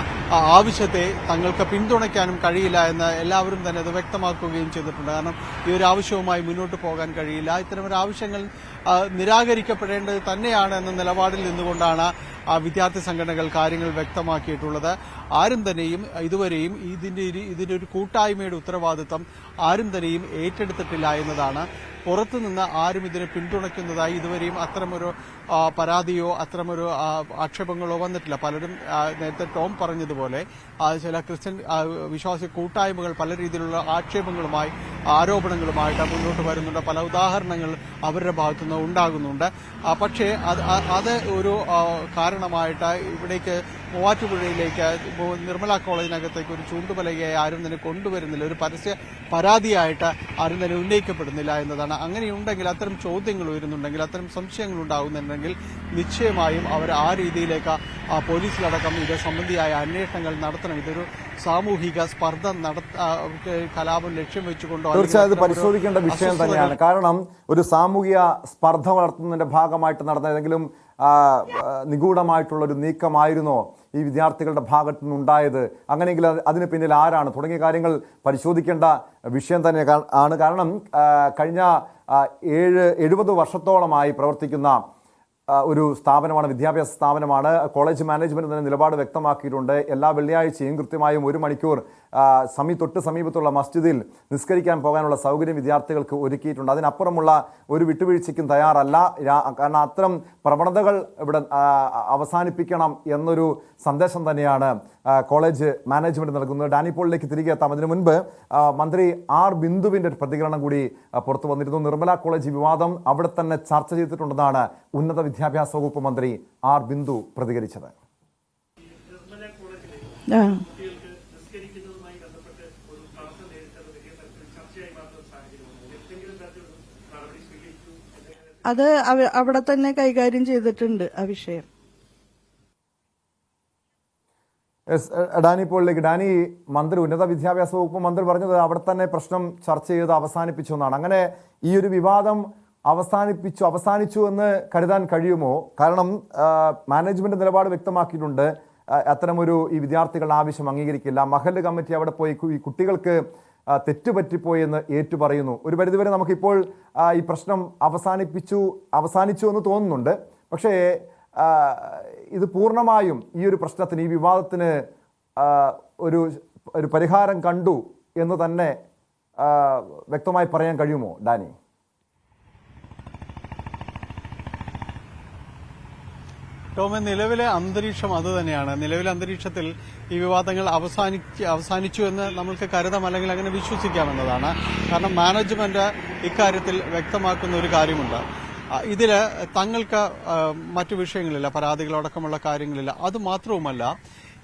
ആവശ്യത്തെ തങ്ങൾക്ക് പിന്തുണയ്ക്കാനും കഴിയില്ല എന്ന് എല്ലാവരും തന്നെ അത് വ്യക്തമാക്കുകയും ചെയ്തിട്ടുണ്ട്. കാരണം ഈ ഒരു ആവശ്യവുമായി മുന്നോട്ട് പോകാൻ കഴിയില്ല. ഇത്തരമൊരു ആവശ്യങ്ങൾ നിരാകരിക്കപ്പെടേണ്ടത് തന്നെയാണ് എന്ന നിലപാടിൽ നിന്നുകൊണ്ടാണ് വിദ്യാർത്ഥി സംഘടനകൾ കാര്യങ്ങൾ വ്യക്തമാക്കിയിട്ടുള്ളത്. ആരും തന്നെയും ഇതുവരെയും ഇതിന്റെ ഒരു കൂട്ടായ്മയുടെ ഉത്തരവാദിത്തം ആരും തന്നെയും ഏറ്റെടുത്തിട്ടില്ല എന്നതാണ്. പുറത്തുനിന്ന് ആരും ഇതിനെ പിന്തുണയ്ക്കുന്നതായി ഇതുവരെയും അത്തരമൊരു പരാതിയോ അത്തരമൊരു ആക്ഷേപങ്ങളോ വന്നിട്ടില്ല. പലരും നേരത്തെ ടോം പറഞ്ഞതുപോലെ ചില ക്രിസ്ത്യൻ വിശ്വാസി കൂട്ടായ്മകൾ പല രീതിയിലുള്ള ആക്ഷേപങ്ങളുമായി, ആരോപണങ്ങളുമായിട്ട് മുന്നോട്ട് വരുന്നുണ്ട്. പല ഉദാഹരണങ്ങൾ അവരുടെ ഭാഗത്തുനിന്ന് ഉണ്ടാകുന്നുണ്ട്. പക്ഷേ അത് ഒരു കാരണമായിട്ട് ഇവിടേക്ക് മൂവാറ്റുപുഴയിലേക്ക് നിർമ്മല കോളേജിനകത്തേക്ക് ഒരു ചൂണ്ടുപലകയായി ആരും തന്നെ കൊണ്ടുവരുന്നില്ല, ഒരു പരസ്യ പരാതിയായിട്ട് ആരും തന്നെ ഉന്നയിക്കപ്പെടുന്നില്ല എന്നതാണ്. അങ്ങനെയുണ്ടെങ്കിൽ, അത്തരം ചോദ്യങ്ങൾ ഉയരുന്നുണ്ടെങ്കിൽ, അത്തരം സംശയങ്ങൾ ഉണ്ടാകുന്നുണ്ടെങ്കിൽ നിശ്ചയമായും അവർ ആ രീതിയിലേക്ക് പോലീസിലടക്കം ഇത് സംബന്ധിയായ അന്വേഷണങ്ങൾ നടത്തണം. ഇതൊരു സാമൂഹിക സ്പർദ്ധ കലാപം ലക്ഷ്യം വെച്ചുകൊണ്ടോ തീർച്ചയായും പരിശോധിക്കേണ്ട വിഷയം തന്നെയാണ്. കാരണം ഒരു സാമൂഹിക സ്പർദ്ധ വളർത്തുന്നതിന്റെ ഭാഗമായിട്ട് നടന്ന ഏതെങ്കിലും നിഗൂഢമായിട്ടുള്ള ഒരു നീക്കമായിരുന്നോ ഈ വിദ്യാർത്ഥികളുടെ ഭാഗത്തു നിന്നുണ്ടായത്? അങ്ങനെയെങ്കിൽ അതിന് പിന്നിൽ ആരാണ് തുടങ്ങിയ കാര്യങ്ങൾ പരിശോധിക്കേണ്ട വിഷയം തന്നെ ആണ്. കാരണം കഴിഞ്ഞ 70 വർഷത്തോളമായി പ്രവർത്തിക്കുന്ന ഒരു സ്ഥാപനമാണ്, വിദ്യാഭ്യാസ സ്ഥാപനമാണ്. കോളേജ് മാനേജ്മെന്റ് തന്നെ നിലപാട് വ്യക്തമാക്കിയിട്ടുണ്ട്. എല്ലാ വെള്ളിയാഴ്ചയും കൃത്യമായും 1 മണിക്കൂർ തൊട്ട് സമീപത്തുള്ള മസ്ജിദിൽ നിസ്കരിക്കാൻ പോകാനുള്ള സൗകര്യം വിദ്യാർത്ഥികൾക്ക് ഒരുക്കിയിട്ടുണ്ട്. അതിനപ്പുറമുള്ള ഒരു വിട്ടുവീഴ്ചയ്ക്കും തയ്യാറല്ല. കാരണം അത്തരം പ്രവണതകൾ ഇവിടെ അവസാനിപ്പിക്കണം എന്നൊരു സന്ദേശം തന്നെയാണ് കോളേജ് മാനേജ്മെന്റ് നൽകുന്നത്. ഡാനിപ്പോളിലേക്ക് തിരികെ എത്താം. അതിനു മുൻപ് മന്ത്രി ആർ ബിന്ദുവിന്റെ ഒരു പ്രതികരണം കൂടി പുറത്തു വന്നിരുന്നു. നിർമ്മല കോളേജ് വിവാദം അവിടെ തന്നെ ചർച്ച ചെയ്തിട്ടുണ്ടെന്നാണ് ഉന്നത വിദ്യാഭ്യാസ വകുപ്പ് മന്ത്രി ആർ ബിന്ദു പ്രതികരിച്ചത്. അത് അവിടെ തന്നെ കൈകാര്യം ചെയ്തിട്ടുണ്ട് ആ വിഷയം. ഡാനി പോളിലേക്ക്. ഡാനി, മന്ത്രി, ഉന്നത വിദ്യാഭ്യാസ വകുപ്പ് മന്ത്രി പറഞ്ഞത് അവിടെ തന്നെ പ്രശ്നം ചർച്ച ചെയ്ത് അവസാനിപ്പിച്ചു എന്നാണ്. അങ്ങനെ ഈ ഒരു വിവാദം അവസാനിച്ചു എന്ന് കരുതാൻ കഴിയുമോ? കാരണം മാനേജ്മെന്റ് നിലപാട് വ്യക്തമാക്കിയിട്ടുണ്ട്. അത്തരമൊരു ഈ വിദ്യാർത്ഥികളുടെ ആവശ്യം അംഗീകരിക്കില്ല. മഹല്ല് കമ്മിറ്റി അവിടെ പോയി ഈ കുട്ടികൾക്ക് തെറ്റുപറ്റിപ്പോയി എന്ന് ഏറ്റുപറയുന്നു. ഒരു പരിധിവരെ നമുക്കിപ്പോൾ ഈ പ്രശ്നം അവസാനിച്ചു എന്ന് തോന്നുന്നുണ്ട്. പക്ഷേ ഇത് പൂർണ്ണമായും ഈ ഒരു പ്രശ്നത്തിന്, ഈ വിവാദത്തിന് ഒരു പരിഹാരം കണ്ടു എന്ന് തന്നെ വ്യക്തമായി പറയാൻ കഴിയുമോ ഡാനി? ടോമെ, നിലവിലെ അന്തരീക്ഷം അത് തന്നെയാണ്. നിലവിലെ അന്തരീക്ഷത്തിൽ ഈ വിവാദങ്ങൾ അവസാനിച്ചു എന്ന് നമ്മൾക്ക് കരുതാം, അല്ലെങ്കിൽ അങ്ങനെ വിശ്വസിക്കാമെന്നതാണ്. കാരണം മാനേജ്മെന്റ് ഇക്കാര്യത്തിൽ വ്യക്തമാക്കുന്ന ഒരു കാര്യമുണ്ട്. ഇതിൽ തങ്ങൾക്ക് മറ്റു വിഷയങ്ങളില്ല, പരാതികളടക്കമുള്ള കാര്യങ്ങളില്ല. അതുമാത്രവുമല്ല,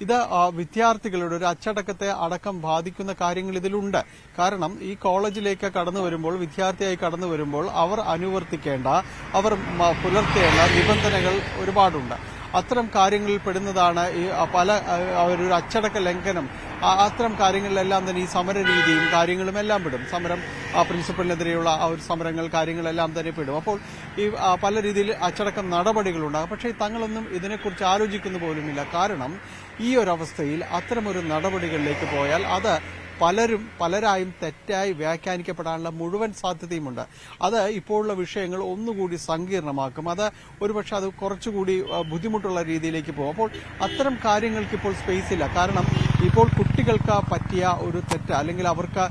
ഇത് വിദ്യാർത്ഥികളുടെ ഒരു അച്ചടക്കത്തെ അടക്കം ബാധിക്കുന്ന കാര്യങ്ങൾ ഇതിലുണ്ട്. കാരണം ഈ കോളേജിലേക്ക് കടന്നു വരുമ്പോൾ, വിദ്യാർത്ഥിയായി കടന്നു വരുമ്പോൾ അവർ അനുവർത്തിക്കേണ്ട, അവർ പുലർത്തേണ്ട നിബന്ധനകൾ ഒരുപാടുണ്ട്. അത്തരം കാര്യങ്ങളിൽ പെടുന്നതാണ് ഈ പല ഒരു അച്ചടക്ക ലംഘനം. അത്തരം കാര്യങ്ങളിലെല്ലാം തന്നെ ഈ സമര രീതിയും കാര്യങ്ങളും എല്ലാം പെടും. സമരം പ്രിൻസിപ്പലിനെതിരെയുള്ള ഒരു സമരങ്ങൾ കാര്യങ്ങളെല്ലാം തന്നെ പെടും. അപ്പോൾ ഈ പല രീതിയിൽ അച്ചടക്ക നടപടികളുണ്ടാകും. പക്ഷേ തങ്ങളൊന്നും ഇതിനെക്കുറിച്ച് ആലോചിക്കുന്നു പോലുമില്ല. കാരണം ഈ ഒരു അവസ്ഥയിൽ അത്തരമൊരു നടപടികളിലേക്ക് പോയാൽ അത് പലരായും തെറ്റായി വ്യാഖ്യാനിക്കപ്പെടാനുള്ള മുഴുവൻ സാധ്യതയുമുണ്ട്. അത് ഇപ്പോഴുള്ള വിഷയങ്ങൾ ഒന്നുകൂടി സങ്കീർണമാക്കും. അത് ഒരുപക്ഷെ അത് കുറച്ചുകൂടി ബുദ്ധിമുട്ടുള്ള രീതിയിലേക്ക് പോകും. അപ്പോൾ അത്തരം കാര്യങ്ങൾക്ക് ഇപ്പോൾ സ്പേസ് ഇല്ല. കാരണം ഇപ്പോൾ കുട്ടികൾക്ക് പറ്റിയ ഒരു തെറ്റ്, അല്ലെങ്കിൽ അവർക്ക്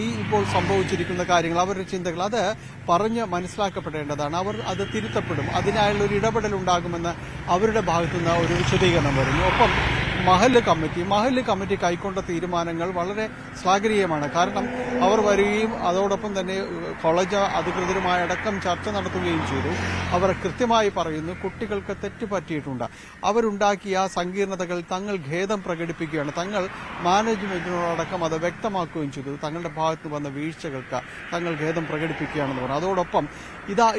ഈ ഇപ്പോൾ സംഭവിച്ചിരിക്കുന്ന കാര്യങ്ങൾ, അവരുടെ ചിന്തകൾ, അത് പറഞ്ഞ് മനസ്സിലാക്കപ്പെടേണ്ടതാണ്. അവർ അത് തിരുത്തപ്പെടും. അതിനായുള്ള ഒരു ഇടപെടൽ ഉണ്ടാകുമെന്ന് അവരുടെ ഭാഗത്തുനിന്ന് ഒരു വിശദീകരണം വരുന്നു. ഒപ്പം മഹല്ല് കമ്മിറ്റി കൈക്കൊണ്ട തീരുമാനങ്ങൾ വളരെ ശ്ലാഘനീയമാണ്. കാരണം അവർ വരികയും അതോടൊപ്പം തന്നെ കോളേജ് അധികൃതരുമായടക്കം ചർച്ച നടത്തുകയും ചെയ്തു. അവർ കൃത്യമായി പറയുന്നു, കുട്ടികൾക്ക് തെറ്റ് പറ്റിയിട്ടുണ്ട്. അവരുണ്ടാക്കിയ സങ്കീർണതകൾ തങ്ങൾ ഖേദം പ്രകടിപ്പിക്കുകയാണ്. തങ്ങൾ മാനേജ്മെന്റിനോടക്കം അത് വ്യക്തമാക്കുകയും ചെയ്തു. തങ്ങളുടെ ഭാഗത്ത് വന്ന വീഴ്ചകൾക്ക് തങ്ങൾ ഖേദം പ്രകടിപ്പിക്കുകയാണെന്ന് പറഞ്ഞു. അതോടൊപ്പം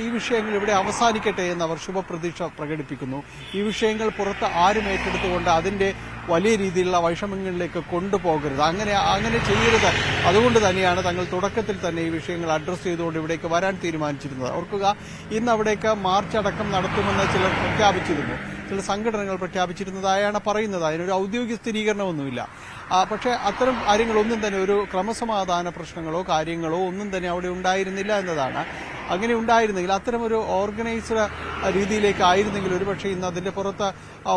ഈ വിഷയങ്ങൾ ഇവിടെ അവസാനിക്കട്ടെ എന്ന് അവർ ശുഭപ്രതീക്ഷ പ്രകടിപ്പിക്കുന്നു. ഈ വിഷയങ്ങൾ പുറത്ത് ആരും ഏറ്റെടുത്തുകൊണ്ട് അതിന്റെ വലിയ രീതിയിലുള്ള വൈഷമ്യങ്ങളിലേക്ക് കൊണ്ടുപോകരുത്, അങ്ങനെ ചെയ്യരുത്. അതുകൊണ്ട് തന്നെയാണ് തങ്ങൾ തുടക്കത്തിൽ തന്നെ ഈ വിഷയങ്ങൾ അഡ്രസ് ചെയ്തുകൊണ്ട് ഇവിടേക്ക് വരാൻ തീരുമാനിച്ചിരുന്നത്. ഓർക്കുക, ഇന്ന് അവിടേക്ക് മാർച്ച് അടക്കം നടത്തുമെന്ന് ചിലർ പ്രഖ്യാപിച്ചിരുന്നു. ചില സംഘടനകൾ പ്രഖ്യാപിച്ചിരുന്നതായാണ് പറയുന്നത്. അതിനൊരു ഔദ്യോഗിക സ്ഥിരീകരണമൊന്നുമില്ല. പക്ഷേ അത്തരം കാര്യങ്ങളൊന്നും തന്നെ, ഒരു ക്രമസമാധാന പ്രശ്നങ്ങളോ കാര്യങ്ങളോ ഒന്നും തന്നെ അവിടെ ഉണ്ടായിരുന്നില്ല എന്നതാണ്. അങ്ങനെ ഉണ്ടായിരുന്നെങ്കിൽ, അത്തരമൊരു ഓർഗനൈസ്ഡ് രീതിയിലേക്ക് ആയിരുന്നെങ്കിൽ ഒരുപക്ഷെ ഇന്ന് അതിന്റെ പുറത്ത്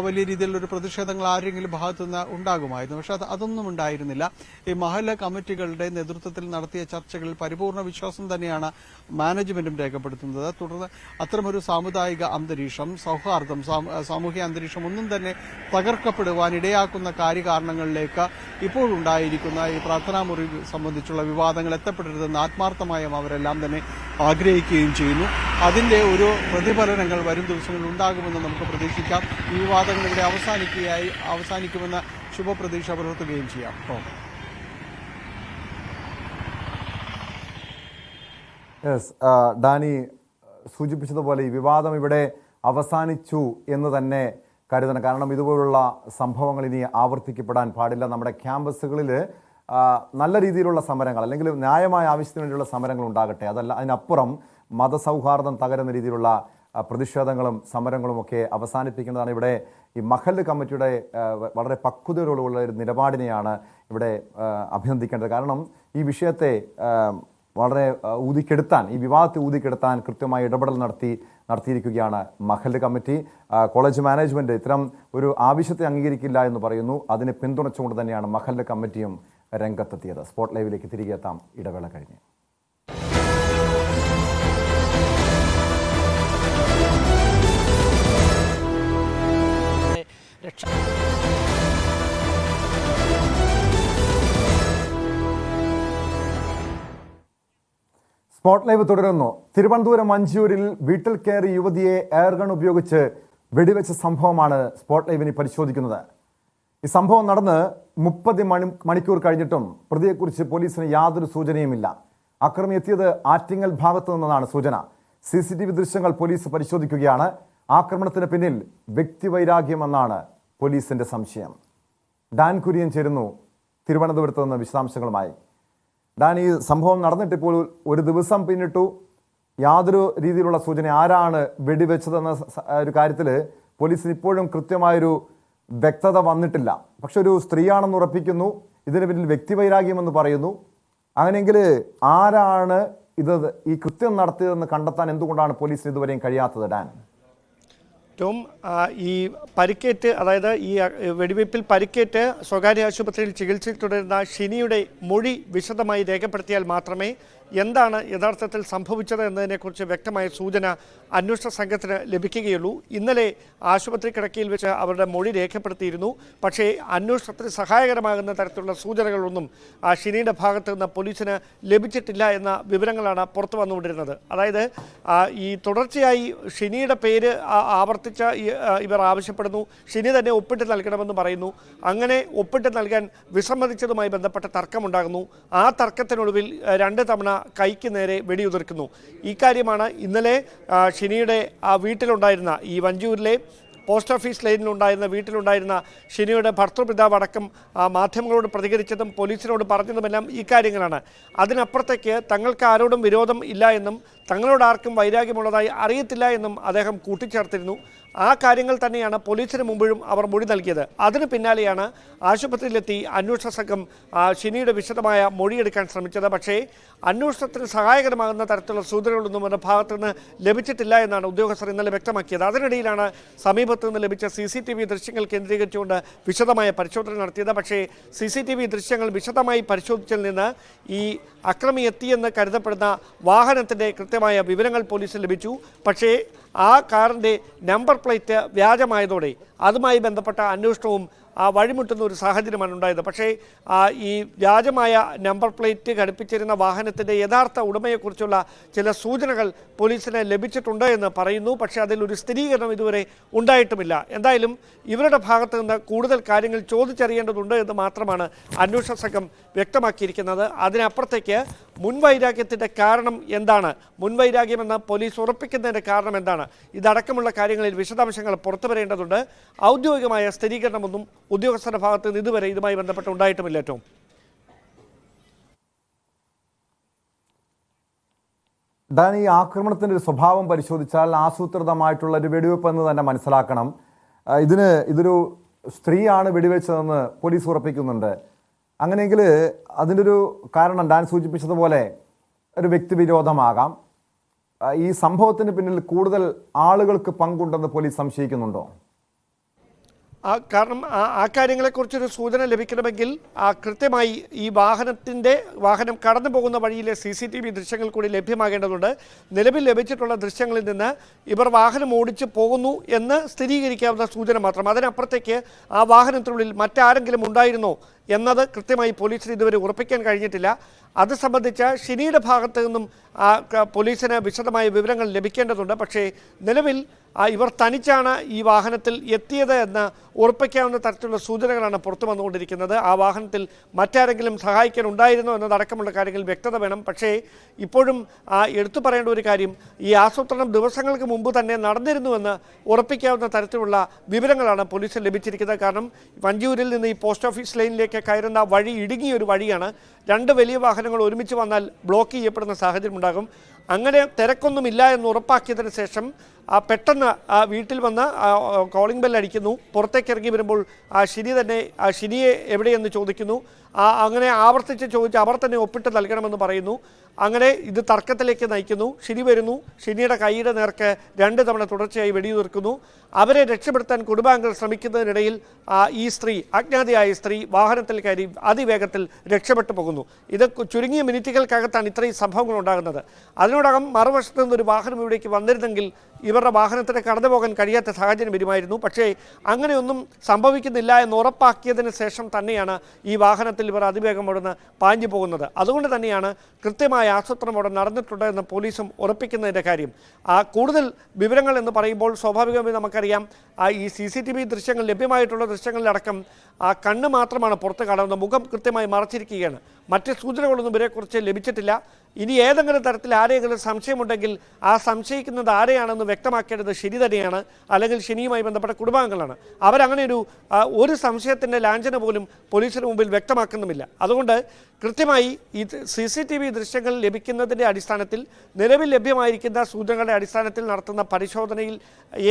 വലിയ രീതിയിലുള്ളൊരു പ്രതിഷേധങ്ങൾ ആരെങ്കിലും ഭാഗത്തുനിന്ന് ഉണ്ടാകുമായിരുന്നു. പക്ഷെ അതൊന്നും ഉണ്ടായിരുന്നില്ല. ഈ മഹല്ല കമ്മിറ്റികളുടെ നേതൃത്വത്തിൽ നടത്തിയ ചർച്ചകളിൽ പരിപൂർണ വിശ്വാസം തന്നെയാണ് മാനേജ്മെന്റും രേഖപ്പെടുത്തുന്നത്. തുടർന്ന് അത്തരമൊരു സാമുദായിക അന്തരീക്ഷം, സൗഹാർദ്ദം, സാമൂഹ്യ അന്തരീക്ഷം ഒന്നും തന്നെ തകർക്കപ്പെടുവാൻ ഇടയാക്കുന്ന കാര്യകാരണങ്ങളിലേക്ക് ഇപ്പോഴുണ്ടായിരിക്കുന്ന ഈ പ്രാർത്ഥനാ മുറി സംബന്ധിച്ചുള്ള വിവാദങ്ങൾ എത്തപ്പെടരുതെന്ന് ആത്മാർത്ഥമായും അവരെല്ലാം തന്നെ ആഗ്രഹിക്കുകയും ചെയ്യുന്നു. അതിന്റെ ഒരു പ്രതിഫലനങ്ങൾ വരും ദിവസങ്ങളിൽ ഉണ്ടാകുമെന്ന് നമുക്ക് പ്രതീക്ഷിക്കാം. ഈ വിവാദങ്ങൾ ഇവിടെ അവസാനിക്കുമെന്ന് ശുഭപ്രതീക്ഷ പുലർത്തുകയും ചെയ്യാം. ഡാനി സൂചിപ്പിച്ചതുപോലെ ഈ വിവാദം ഇവിടെ അവസാനിച്ചു എന്ന് തന്നെ കരുതണം. കാരണം ഇതുപോലുള്ള സംഭവങ്ങൾ ഇനി ആവർത്തിക്കപ്പെടാൻ പാടില്ല. നമ്മുടെ ക്യാമ്പസുകളിൽ നല്ല രീതിയിലുള്ള സമരങ്ങൾ, അല്ലെങ്കിൽ ന്യായമായ ആവശ്യത്തിന് വേണ്ടിയുള്ള സമരങ്ങൾ ഉണ്ടാകട്ടെ. അതല്ല, അതിനപ്പുറം മതസൗഹാർദ്ദം തകരുന്ന രീതിയിലുള്ള പ്രതിഷേധങ്ങളും സമരങ്ങളും ഒക്കെ അവസാനിപ്പിക്കുന്നതാണ് ഇവിടെ ഈ മഹല്ല് കമ്മിറ്റിയുടെ വളരെ പക്വതയോടുള്ള ഒരു നിലപാടിനെയാണ് ഇവിടെ അഭിനന്ദിക്കേണ്ടത്. കാരണം ഈ വിഷയത്തെ വളരെ ഈ വിവാദത്തെ ഊതിക്കെടുത്താൻ കൃത്യമായ ഇടപെടൽ നടത്തിയിരിക്കുകയാണ് മഹല്ല് കമ്മിറ്റി. കോളേജ് മാനേജ്മെന്റ് ഇത്തരം ഒരു ആവശ്യത്തെ അംഗീകരിക്കില്ല എന്ന് പറയുന്നു. അതിനെ പിന്തുണച്ചുകൊണ്ട് തന്നെയാണ് മഹല്ല് കമ്മിറ്റിയും രംഗത്തെത്തിയത്. സ്പോട്ട് ലൈവിലേക്ക് തിരികെ എത്താം ഇടവേള കഴിഞ്ഞ്. സ്പോട്ട് ലൈവ് തുടരുന്നു. തിരുവനന്തപുരം മഞ്ചൂരിൽ വീട്ടിൽ കയറി യുവതിയെ എയർഗൺ ഉപയോഗിച്ച് വെടിവെച്ച സംഭവമാണ് സ്പോട്ട് ലൈവിന് പരിശോധിക്കുന്നത്. ഈ സംഭവം നടന്ന് 30 മണിക്കൂർ കഴിഞ്ഞിട്ടും പ്രതിയെക്കുറിച്ച് പോലീസിന് യാതൊരു സൂചനയുമില്ല. അക്രമി എത്തിയത് ആറ്റിങ്ങൽ ഭാഗത്തു നിന്നാണ് സൂചന. CCTV ദൃശ്യങ്ങൾ പോലീസ് പരിശോധിക്കുകയാണ്. ആക്രമണത്തിന് പിന്നിൽ വ്യക്തിവൈരാഗ്യമെന്നാണ് പോലീസിന്റെ സംശയം. ഡാൻ കുര്യൻ ചേരുന്നു തിരുവനന്തപുരത്ത് നിന്ന് വിശദാംശങ്ങളുമായി. ഡാൻ, ഈ സംഭവം നടന്നിട്ടിപ്പോൾ ഒരു ദിവസം പിന്നിട്ടു. യാതൊരു രീതിയിലുള്ള സൂചന ആരാണ് വെടിവെച്ചതെന്ന ഒരു കാര്യത്തിൽ പോലീസിന് ഇപ്പോഴും കൃത്യമായൊരു വ്യക്തത വന്നിട്ടില്ല. പക്ഷെ ഒരു സ്ത്രീയാണെന്ന് ഉറപ്പിക്കുന്നു. ഇതിന് പിന്നിൽ വ്യക്തിവൈരാഗ്യമെന്ന് പറയുന്നു. അങ്ങനെയെങ്കിൽ ആരാണ് ഈ കൃത്യം നടത്തിയതെന്ന് കണ്ടെത്താൻ എന്തുകൊണ്ടാണ് പോലീസിന് ഇതുവരെയും കഴിയാത്തത്? ഡാൻ, ഈ പരിക്കേറ്റ്, അതായത് ഈ വെടിവയ്പ്പിൽ പരിക്കേറ്റ് സ്വകാര്യ ആശുപത്രിയിൽ ചികിത്സയിൽ തുടരുന്ന ഷിനിയുടെ മൊഴി വിശദമായി രേഖപ്പെടുത്തിയാൽ മാത്രമേ എന്താണ് യഥാർത്ഥത്തിൽ സംഭവിച്ചത് എന്നതിനെക്കുറിച്ച് വ്യക്തമായ സൂചന അന്വേഷണ സംഘത്തിന് ലഭിക്കുകയുള്ളൂ. ഇന്നലെ ആശുപത്രി കിടക്കയിൽ വെച്ച് അവരുടെ മൊഴി രേഖപ്പെടുത്തിയിരുന്നു. പക്ഷേ അന്വേഷണത്തിന് സഹായകരമാകുന്ന തരത്തിലുള്ള സൂചനകളൊന്നും ഷിനിയുടെ ഭാഗത്തു നിന്ന് പോലീസിന് ലഭിച്ചിട്ടില്ല എന്ന വിവരങ്ങളാണ് പുറത്തു വന്നുകൊണ്ടിരുന്നത്. അതായത് ഈ തുടർച്ചയായി ഷിനിയുടെ പേര് ആവർത്തിച്ച് ഇവർ ആവശ്യപ്പെടുന്നു. ഷിനി തന്നെ ഒപ്പിട്ട് നൽകണമെന്ന് പറയുന്നു. അങ്ങനെ ഒപ്പിട്ട് നൽകാൻ വിസമ്മതിച്ചതുമായി ബന്ധപ്പെട്ട തർക്കമുണ്ടാകുന്നു. ആ തർക്കത്തിനൊടുവിൽ 2 തവണ കൈക്ക് നേരെ വെടിയുതിർക്കുന്നു. ഇക്കാര്യമാണ് ഇന്നലെ ഷിനിയുടെ വീട്ടിലുണ്ടായിരുന്ന ഈ വഞ്ചൂരിലെ പോസ്റ്റ് ഓഫീസ് ലൈനിലുണ്ടായിരുന്ന വീട്ടിലുണ്ടായിരുന്ന ഷിനിയുടെ ഭർത്തൃപിതാവ് അടക്കം മാധ്യമങ്ങളോട് പ്രതികരിച്ചതും പോലീസിനോട് പറഞ്ഞതുമെല്ലാം ഈ കാര്യങ്ങളാണ്. അതിനപ്പുറത്തേക്ക് തങ്ങൾക്ക് ആരോടും വിരോധം ഇല്ല എന്നും തങ്ങളോട് ആർക്കും വൈരാഗ്യമുള്ളതായി അറിയത്തില്ല എന്നും അദ്ദേഹം കൂട്ടിച്ചേർത്തിരുന്നു. ആ കാര്യങ്ങൾ തന്നെയാണ് പോലീസിന് മുമ്പിലും അവർ മൊഴി നൽകിയത്. അതിന് പിന്നാലെയാണ് ആശുപത്രിയിലെത്തി അന്വേഷണ സംഘം ഷിനിയുടെ വിശദമായ മൊഴിയെടുക്കാൻ ശ്രമിച്ചത്. പക്ഷേ അന്വേഷണത്തിന് സഹായകരമാകുന്ന തരത്തിലുള്ള സൂചനകളൊന്നും അവരുടെ ഭാഗത്തു നിന്ന് ലഭിച്ചിട്ടില്ല എന്നാണ് ഉദ്യോഗസ്ഥർ ഇന്നലെ വ്യക്തമാക്കിയത്. അതിനിടയിലാണ് സമീപത്തു നിന്ന് ലഭിച്ച CCTV ദൃശ്യങ്ങൾ കേന്ദ്രീകരിച്ചുകൊണ്ട് വിശദമായ പരിശോധന നടത്തിയത്. പക്ഷേ CCTV ദൃശ്യങ്ങൾ വിശദമായി പരിശോധിച്ചതിൽ നിന്ന് ഈ അക്രമി എത്തിയെന്ന് കരുതപ്പെടുന്ന വാഹനത്തിൻ്റെ കൃത്യമായ വിവരങ്ങൾ പോലീസിന് ലഭിച്ചു. പക്ഷേ ആ കാറിൻ്റെ നമ്പർ പ്ലേറ്റ് വ്യാജമായതോടെ അതുമായി ബന്ധപ്പെട്ട അന്വേഷണവും വഴിമുട്ടുന്ന ഒരു സാഹചര്യമാണ് ഉണ്ടായത്. പക്ഷേ ഈ വ്യാജമായ നമ്പർ പ്ലേറ്റ് ഘടിപ്പിച്ചിരുന്ന വാഹനത്തിൻ്റെ യഥാർത്ഥ ഉടമയെക്കുറിച്ചുള്ള ചില സൂചനകൾ പോലീസിന് ലഭിച്ചിട്ടുണ്ട് എന്ന് പറയുന്നു. പക്ഷേ അതിലൊരു സ്ഥിരീകരണം ഇതുവരെ ഉണ്ടായിട്ടുമില്ല. എന്തായാലും ഇവരുടെ ഭാഗത്ത് നിന്ന് കൂടുതൽ കാര്യങ്ങൾ ചോദിച്ചറിയേണ്ടതുണ്ട് എന്ന് മാത്രമാണ് അന്വേഷണ സംഘം വ്യക്തമാക്കിയിരിക്കുന്നത്. അതിനപ്പുറത്തേക്ക് മുൻവൈരാഗ്യത്തിൻ്റെ കാരണം എന്താണ്, മുൻവൈരാഗ്യമെന്ന് പോലീസ് ഉറപ്പിക്കുന്നതിൻ്റെ കാരണം എന്താണ്, ഇതടക്കമുള്ള കാര്യങ്ങളിൽ വിശദാംശങ്ങൾ പുറത്തു വരേണ്ടതുണ്ട്. ഔദ്യോഗികമായ സ്ഥിരീകരണമൊന്നും ഉദ്യോഗസ്ഥരുടെ ഭാഗത്ത് നിന്ന് ഇതുവരെ ഇതുമായി ബന്ധപ്പെട്ട് ഉണ്ടായിട്ടുമില്ല. ഏറ്റവും ഡാൻ, ഈ ആക്രമണത്തിൻ്റെ ഒരു സ്വഭാവം പരിശോധിച്ചാൽ ആസൂത്രിതമായിട്ടുള്ള ഒരു വെടിവെപ്പ് എന്ന് തന്നെ മനസ്സിലാക്കണം. ഇതൊരു സ്ത്രീയാണ് വെടിവെച്ചതെന്ന് പോലീസ് ഉറപ്പിക്കുന്നുണ്ട്. അങ്ങനെയെങ്കിൽ അതിൻ്റെ ഒരു കാരണം ഡാൻ സൂചിപ്പിച്ചതുപോലെ ഒരു വ്യക്തിവിരോധമാകാം. ഈ സംഭവത്തിന് പിന്നിൽ കൂടുതൽ ആളുകൾക്ക് പങ്കുണ്ടെന്ന് പോലീസ് സംശയിക്കുന്നുണ്ടോ? കാരണം ആ കാര്യങ്ങളെക്കുറിച്ചൊരു സൂചന ലഭിക്കണമെങ്കിൽ കൃത്യമായി ഈ വാഹനം കടന്നു പോകുന്ന വഴിയിലെ CCTV ദൃശ്യങ്ങൾ കൂടി ലഭ്യമാകേണ്ടതുണ്ട്. നിലവിൽ ലഭിച്ചിട്ടുള്ള ദൃശ്യങ്ങളിൽ നിന്ന് ഇവർ വാഹനം ഓടിച്ച് പോകുന്നു എന്ന് സ്ഥിരീകരിക്കാവുന്ന സൂചന മാത്രം. അതിനപ്പുറത്തേക്ക് ആ വാഹനത്തിനുള്ളിൽ മറ്റാരെങ്കിലും ഉണ്ടായിരുന്നോ എന്നത് കൃത്യമായി പോലീസിന് ഇതുവരെ ഉറപ്പിക്കാൻ കഴിഞ്ഞിട്ടില്ല. അത് സംബന്ധിച്ച് ഷിനിയുടെ ഭാഗത്തു നിന്നും പോലീസിന് വിശദമായ വിവരങ്ങൾ ലഭിക്കേണ്ടതുണ്ട്. പക്ഷേ നിലവിൽ ഇവർ തനിച്ചാണ് ഈ വാഹനത്തിൽ എത്തിയത് എന്ന് ഉറപ്പിക്കാവുന്ന തരത്തിലുള്ള സൂചനകളാണ് പുറത്തു വന്നുകൊണ്ടിരിക്കുന്നത്. ആ വാഹനത്തിൽ മറ്റാരെങ്കിലും സഹായിക്കാൻ ഉണ്ടായിരുന്നോ എന്നതടക്കമുള്ള കാര്യങ്ങൾ വ്യക്തത വേണം. പക്ഷേ ഇപ്പോഴും എടുത്തു പറയേണ്ട ഒരു കാര്യം, ഈ ആസൂത്രണം ദിവസങ്ങൾക്ക് മുമ്പ് തന്നെ നടന്നിരുന്നുവെന്ന് ഉറപ്പിക്കാവുന്ന തരത്തിലുള്ള വിവരങ്ങളാണ് പോലീസിന് ലഭിച്ചിരിക്കുന്നത്. കാരണം വഞ്ചൂരിൽ നിന്ന് ഈ പോസ്റ്റ് ഓഫീസ് ലൈനിലേക്ക് കയറുന്ന വഴി ഇടുങ്ങിയൊരു വഴിയാണ്. 2 വലിയ വാഹനങ്ങൾ ഒരുമിച്ച് വന്നാൽ ബ്ലോക്ക് ചെയ്യപ്പെടുന്ന സാഹചര്യം ഉണ്ടാകും. അങ്ങനെ തിരക്കൊന്നുമില്ല എന്ന് ഉറപ്പാക്കിയതിന് ശേഷം പെട്ടെന്ന് വീട്ടിൽ വന്ന് കോളിംഗ് ബെൽ അടിക്കുന്നു. പുറത്തേക്ക് ഇറങ്ങി വരുമ്പോൾ ഷിനിയെ എവിടെയെന്ന് ചോദിക്കുന്നു. അങ്ങനെ ആവർത്തിച്ച് ചോദിച്ച് അവർ തന്നെ ഒപ്പിട്ട് നൽകണമെന്ന് പറയുന്നു. അങ്ങനെ ഇത് തർക്കത്തിലേക്ക് നയിക്കുന്നു. ഷിനി വരുന്നു. ഷിനിയുടെ കൈയുടെ നേർക്ക് 2 തവണ തുടർച്ചയായി വെടിയുതിർക്കുന്നു. അവരെ രക്ഷപ്പെടുത്താൻ കുടുംബാംഗങ്ങൾ ശ്രമിക്കുന്നതിനിടയിൽ ഈ സ്ത്രീ, അജ്ഞാതയായ സ്ത്രീ വാഹനത്തിൽ കയറി അതിവേഗത്തിൽ രക്ഷപ്പെട്ടു പോകുന്നു. ഇത് ചുരുങ്ങിയ മിനിറ്റുകൾക്കകത്താണ് ഇത്രയും സംഭവങ്ങൾ ഉണ്ടാകുന്നത്. അതിനോടകം മറുവശത്ത് നിന്നൊരു വാഹനം ഇവിടേക്ക് വന്നിരുന്നെങ്കിൽ ഇവരുടെ വാഹനത്തിന് കടന്നു പോകാൻ കഴിയാത്ത സാഹചര്യം വരുമായിരുന്നു. പക്ഷേ അങ്ങനെയൊന്നും സംഭവിക്കുന്നില്ല എന്ന് ഉറപ്പാക്കിയതിന് ശേഷം തന്നെയാണ് ഈ വാഹനത്തിൽ ഇവർ അതിവേഗം അവിടുന്ന് പാഞ്ഞു പോകുന്നത്. അതുകൊണ്ട് തന്നെയാണ് കൃത്യമായ ആസൂത്രണം അവിടെ നടന്നിട്ടുണ്ട് എന്ന് പോലീസും ഉറപ്പിക്കുന്നതിൻ്റെ കാര്യം. കൂടുതൽ വിവരങ്ങൾ എന്ന് പറയുമ്പോൾ സ്വാഭാവികമായി നമുക്കറിയാം ഈ CCTV ദൃശ്യങ്ങൾ ലഭ്യമായിട്ടുള്ള ദൃശ്യങ്ങളിലടക്കം കണ്ണ് മാത്രമാണ് പുറത്ത് കാണുന്നത്. മുഖം കൃത്യമായി മറച്ചിരിക്കുകയാണ്. മറ്റ് സൂചനകളൊന്നും ഇവരെക്കുറിച്ച് ലഭിച്ചിട്ടില്ല. ഇനി ഏതെങ്കിലും തരത്തിൽ ആരെങ്കിലും സംശയമുണ്ടെങ്കിൽ ആ സംശയിക്കുന്നത് ആരെയാണെന്ന് വ്യക്തമാക്കേണ്ടത് ഷിനി തന്നെയാണ്, അല്ലെങ്കിൽ ഷിനിയുമായി ബന്ധപ്പെട്ട കുടുംബാംഗങ്ങളാണ്. അവരങ്ങനെ ഒരു സംശയത്തിൻ്റെ ലാഞ്ചന പോലും പോലീസിന് മുമ്പിൽ വ്യക്തമാക്കുന്നുമില്ല. അതുകൊണ്ട് കൃത്യമായി ഈ CCTV ദൃശ്യങ്ങൾ ലഭിക്കുന്നതിൻ്റെ അടിസ്ഥാനത്തിൽ, നിലവിൽ ലഭ്യമായിരിക്കുന്ന സൂചനകളുടെ അടിസ്ഥാനത്തിൽ നടത്തുന്ന പരിശോധനയിൽ